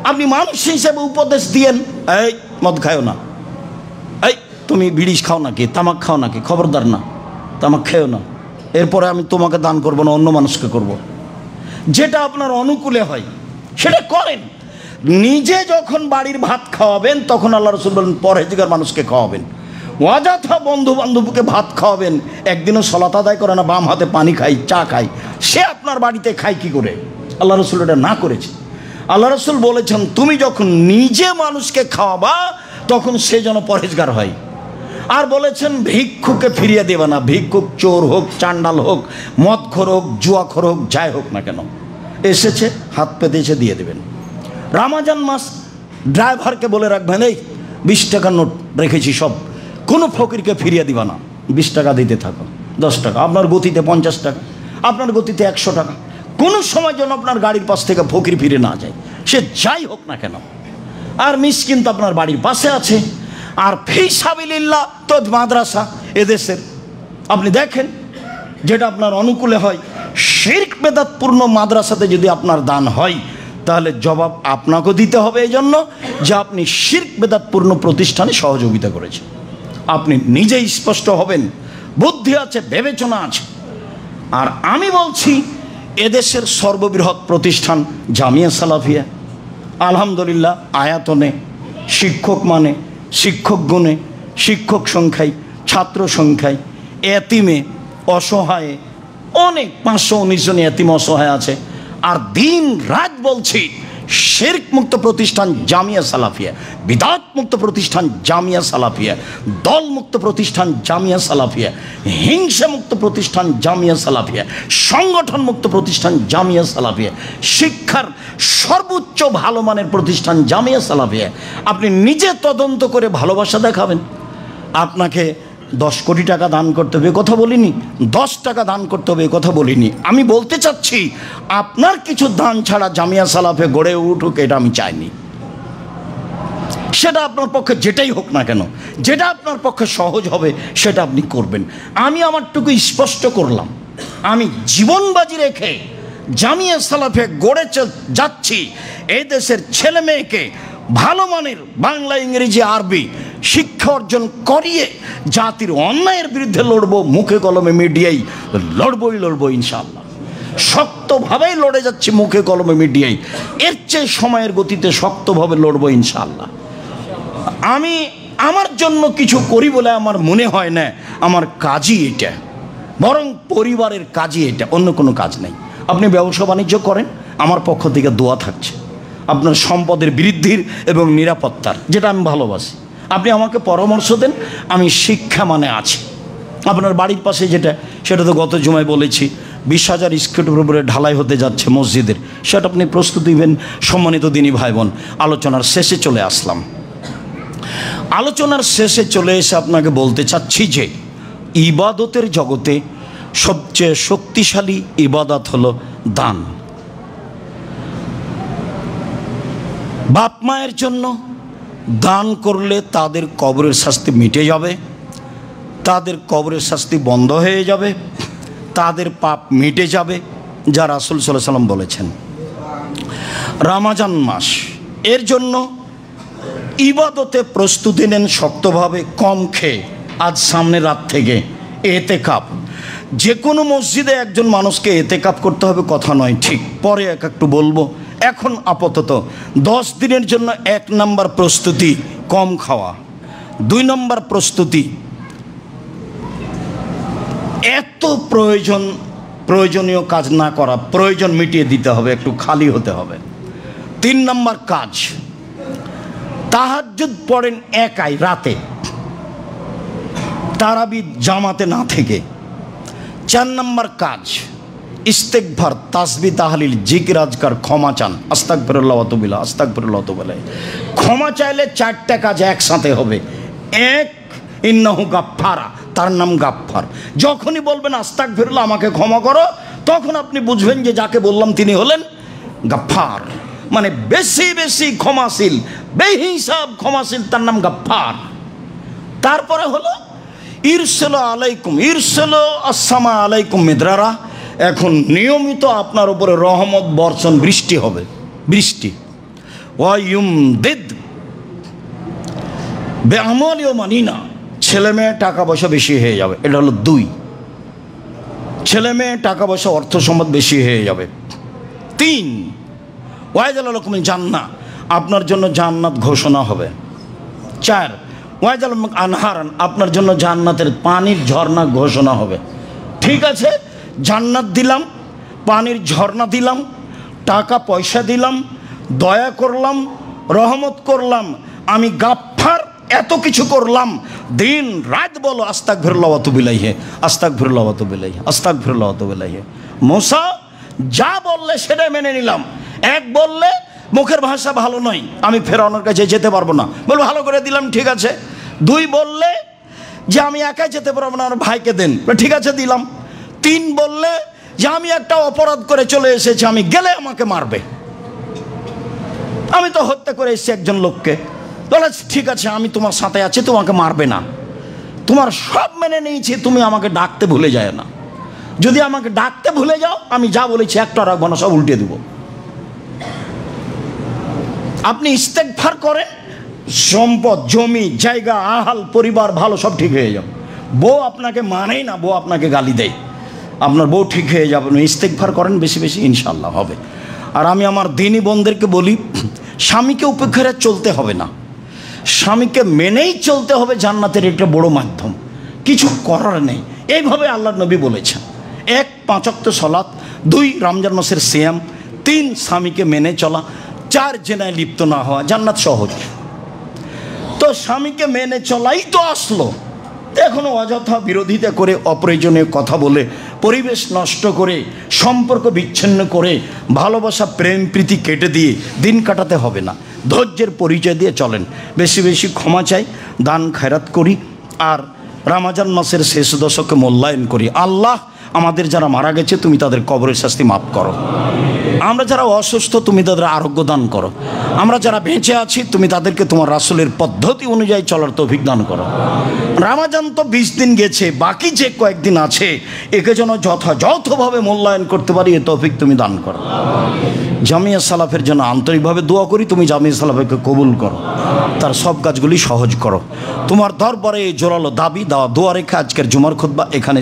আপনি মানুষ হিসেবে উপদেশ দিয়েন, এই মদ খাও না, এই তুমি বিড়ি খাও নাকি, তামাক খাও নাকি, খবরদার না, তামাক খেও না, এরপরে আমি তোমাকে দান করবো না, অন্য মানুষকে করব। যেটা আপনার অনুকূলে হয় সেটা করেন। নিজে যখন বাড়ির ভাত খাওয়াবেন তখন আল্লাহ রাসূল বলেন পরহেজগার মানুষকে খাওয়াবেন। অযথা বন্ধু বান্ধবকে ভাত খাওয়াবেন, একদিনও সালাত আদায় করে না, বাম হাতে পানি খাই, চা খাই, সে আপনার বাড়িতে খায় কি করে? আল্লাহ রাসূল এটা না করেছে। আল্লাহ রাসূল বলেছেন তুমি যখন নিজে মানুষকে খাওয়াবা তখন সে যেন পরহেজগার হয়। আর বলেছেন ভিক্ষুককে ফিরিয়ে দেবে না, ভিক্ষুক চোর হোক, চান্ডাল হোক, মদখোর হোক, জুয়াখোর হোক, যাই হোক না কেন, এসেছে হাত পেতে এসে দিয়ে দেবেন। রমজান মাস ড্রাইভারকে বলে রাখবেন, এই 20 টাকার নোট রেখেছি, সব কোনো ফকিরকে ফিরিয়ে দিবা না, 20 টাকা দিতে থাকো, 10 টাকা, আপনার গতিতে 50 টাকা, আপনার গতিতে 100 টাকা, কোনো সময় যেন আপনার গাড়ির পাশ থেকে ফকির ফিরে না যায়, সে যাই হোক না কেন। আর মিসকিন তো আপনার বাড়ির পাশে আছে। আর ফি সাবিলিল্লাহ তো মাদ্রাসা এদেশের, আপনি দেখেন যেটা আপনার অনুকূলে হয়। শিরক বেদাতপূর্ণ মাদ্রাসাতে যদি আপনার দান হয় তাহলে জবাব আপনাকেও দিতে হবে, এই জন্য যে আপনি শিরক বেদাতপূর্ণ প্রতিষ্ঠানে সহযোগিতা করেছেন। আপনি নিজেই স্পষ্ট হবেন, বুদ্ধি আছে, বিবেচনা আছে। আর আমি বলছি এদেশের সর্ববৃহৎ প্রতিষ্ঠান জামিয়া সালাফিয়া, আলহামদুলিল্লাহ আয়াতনে, শিক্ষক মানে, শিক্ষক গুণে, শিক্ষক সংখ্যায়, ছাত্র সংখ্যায়, এতিমে, অসহায়ে অনেক 519 জন এতিম অসহায় আছে। আর দিন রাত বলছি শিরক মুক্ত প্রতিষ্ঠান জামিয়া সালাফিয়া, বিদআত মুক্ত প্রতিষ্ঠান জামিয়া সালাফিয়া, দল মুক্ত প্রতিষ্ঠান জামিয়া সালাফিয়া, হিংসা মুক্ত প্রতিষ্ঠান জামিয়া সালাফিয়া, সংগঠন মুক্ত প্রতিষ্ঠান জামিয়া সালাফিয়া, শিক্ষার সর্বোচ্চ ভালো মানের প্রতিষ্ঠান জামিয়া সালাফিয়া। আপনি নিজে তদন্ত করে ভালোবাসা দেখাবেন। আপনাকে 10 কোটি টাকা দান করতে হবে কথা বলিনি, 10 টাকা দান করতে হবে কথা বলিনি। আমি বলতে চাচ্ছি আপনার কিছু দান ছাড়া জামিয়া সালাফে গড়ে উঠুক, এটা আমি চাইনি। সেটা আপনার পক্ষে যেটাই হোক না কেন, যেটা আপনার পক্ষে সহজ হবে সেটা আপনি করবেন। আমি আমারটুকু স্পষ্ট করলাম, আমি জীবন বাজি রেখে জামিয়া সালাফে গড়ে যাচ্ছি। এই দেশের ছেলে মেয়েকে ভালো মানের বাংলা, ইংরেজি, আরবি শিক্ষা অর্জন করিয়ে জাতির অন্যায়ের বিরুদ্ধে লড়বো, মুখে কলমে মিডিয়াই লড়বই ইনশাআল্লাহ। শক্তভাবেই লড়ে যাচ্ছি মুখে কলমে মিডিয়াই, এর চেয়ে সময়ের গতিতে শক্তভাবে লড়বো ইনশাআল্লাহ। আমি আমার জন্য কিছু করি বলে আমার মনে হয় না আমার কাজই এটা, বরং পরিবারের কাজই এটা, অন্য কোনো কাজ নেই। আপনি ব্যবসা বাণিজ্য করেন, আমার পক্ষ থেকে দোয়া থাকছে আপনার সম্পদের বৃদ্ধির এবং নিরাপত্তার, যেটা আমি ভালোবাসি। আপনি আমাকে পরামর্শ দেন, আমি শিক্ষা মানে আছি। আপনার বাড়ির পাশে যেটা, সেটা তো গত জুমায় বলেছি 20,000 স্কোয়ারের উপরে ঢালাই হতে যাচ্ছে মসজিদের, সেটা আপনি প্রস্তুতি নেবেন। সম্মানিত দিনী ভাই বোন, আলোচনার শেষে চলে আসলাম। আলোচনার শেষে চলে এসে আপনাকে বলতে চাচ্ছি যে ইবাদতের জগতে সবচেয়ে শক্তিশালী ইবাদত হলো দান। বাপ মায়ের জন্য দান করলে তাদের কবরের শাস্তি মিটে যাবে, তাদের কবরের শাস্তি বন্ধ হয়ে যাবে, তাদের পাপ মিটে যাবে, যা রাসূল সাল্লাল্লাহু আলাইহি ওয়াসাল্লাম বলেছেন। রমজান মাস, এর জন্য ইবাদতে প্রস্তুতি নেন শক্তভাবে, কম খেয়ে। আজ সামনে রাত থেকে এতেকাফ, যে কোনো মসজিদে একজন মানুষকে এতেকাফ করতে হবে কথা নয়, ঠিক পরে একটু বলবো। এখন আপাতত 10 দিনের জন্য 1 নম্বর প্রস্তুতি কম খাওয়া, 2 নম্বর প্রস্তুতি এত প্রয়োজনীয় কাজ না করা, প্রয়োজন মিটিয়ে দিতে হবে, একটু খালি হতে হবে। 3 নম্বর কাজ, তাহাজ্জুদ পড়েন একাই রাতে, তারাবি জামাতে না থেকে। 4 নম্বর কাজ, ইস্তেগফার, তাসবিহ, তাহলিল, জিকির, আজকার, ক্ষমা চান, আস্তাগফিরুল্লাহ ওয়া আতুবু ইলাইহি, আস্তাগফিরুল্লাহ ওয়া আতুবু ইলাইহি। ক্ষমা চাইলে 4টা কাজ একসাথে হবে। এক, ইন্নাহু গাফফারা, তার নাম গাফফার। যখনই বলবেন আস্তাগফিরুল্লাহ, আমাকে ক্ষমা করো, তখন আপনি বুঝবেন যে যাকে বললাম তিনি হলেন গাফফার, মানে বেশি বেশি ক্ষমাশীল, বেহিসাব ক্ষমাশীল, তার নাম গাফফার। তারপরে হলো ইরসালু আলাইকুম, ইরসালু আসসামা আলাইকুম মিদরারা, এখন নিয়মিত আপনার উপরে রহমত বর্ষণ, বৃষ্টি হবে, বৃষ্টি। ওয়া ইউমদিদ বিআমওয়ালি ওয়া বানিনা, ছেলে মেয়ে টাকা পয়সা বেশি হয়ে যাবে, এটা হলো 2। ছেলে মেয়ে টাকা পয়সা অর্থ সম্পদ বেশি হয়ে যাবে। 3, ওয়াইজাল লাকুম জান্নাহ, আপনার জন্য জান্নাত ঘোষণা হবে। 4, ওয়াইজাল আনহারান, আপনার জন্য জান্নাতের পানির ঝর্ণা ঘোষণা হবে। ঠিক আছে, জান্নাত দিলাম, পানির ঝর্ণা দিলাম, টাকা পয়সা দিলাম, দয়া করলাম, রহমত করলাম, আমি গাফফার, এত কিছু করলাম, দিন রাত বলো আস্তাগফিরুল্লাহ ওয়া আতুবু ইলাইহি, আস্তাগফিরুল্লাহ ওয়া আতুবু ইলাইহি, আস্তাগফিরুল্লাহ ওয়া আতুবু ইলাইহি। মুসা যা বললে সেটাই মেনে নিলাম। এক, বললে মুখের ভাষা ভালো নয়, আমি ফেরাউনের কাছে যেতে পারবো না, বলবো ভালো করে দিলাম, ঠিক আছে। 2, বললে যে আমি একাই যেতে পারবো না, আমার ভাইকে দেন, ঠিক আছে দিলাম। 3, বললে যে আমি একটা অপরাধ করে চলে এসেছি, আমি গেলে আমাকে মারবে, আমি তো হত্যা করে এসেছি একজন লোককে, বলে ঠিক আছে আমি তোমার সাথে আছি, তোমাকে মারবে না, তোমার সব মেনে নিয়েছি, তুমি আমাকে ডাকতে ভুলে যায় না, যদি আমাকে ডাকতে ভুলে যাও আমি যা বলেছি একটা রাখবো না, সব উল্টে দেবো। আপনি ইস্তেগফার করেন, সম্পদ, জমি, জায়গা, আহাল, পরিবার ভালো, সব ঠিক হয়ে যাবে। বউ আপনাকে মানেই না, বউ আপনাকে গালি দেয়, আপনার বউ ঠিক হয়ে যাবে। ইস্তেগফার করেন বেশি বেশি, ইনশাল্লাহ হবে। আর আমি আমার দিনী বোনদেরকে বলি, স্বামীকে উপেক্ষা করে চলতে হবে না, স্বামীকে মেনেই চলতে হবে, জান্নাতের একটা বড় মাধ্যম, কিছু করার নেই। এইভাবে আল্লাহর নবী বলেছেন। 1, 5 ওয়াক্ত সালাত, 2, রমজান মাসের সিয়াম, 3, স্বামীকে মেনে চলা, 4, জেনায় লিপ্ত না হওয়া, জান্নাত সহজ। তো স্বামীকে মেনে চলাই তো আসলো, এখনো অযথা বিরোধিতা করে, অপ্রয়োজনীয় কথা বলে, পরিবেশ নষ্ট করে, সম্পর্ক বিচ্ছিন্ন করে, ভালোবাসা প্রেম প্রীতি কেটে দিয়ে দিন কাটাতে হবে না। ধৈর্যের পরিচয় দিয়ে চলেন, বেশি বেশি ক্ষমা চাই, দান খায়রাত করি, আর রমজান মাসের শেষ দশকে মূল্যায়ন করি। আল্লাহ আমাদের যারা মারা গেছে তুমি তাদের কবরের শাস্তি মাফ করো, আমরা যারা অসুস্থ তুমি তাদের আরোগ্য দান করো, আমরা যারা বেঁচে আছি তুমি তাদেরকে তোমার রাসূলের পদ্ধতি অনুযায়ী চলার তৌফিক দান করো। রমজান তো 20 দিন গেছে, বাকি যে কয়েকদিন আছে একে যেন যথাযথভাবে মূল্যায়ন করতে পারি, এ তৌফিক তুমি দান করো। জামিয়া সালাফের জন্য আন্তরিকভাবে দোয়া করি, তুমি জামিয়া সালাফকে কবুল করো, তার সব কাজগুলি সহজ করো। তোমার দরবারে জোরালো দাবি দেওয়া দোয়া রেখে আজকের জুমার খুতবা এখানে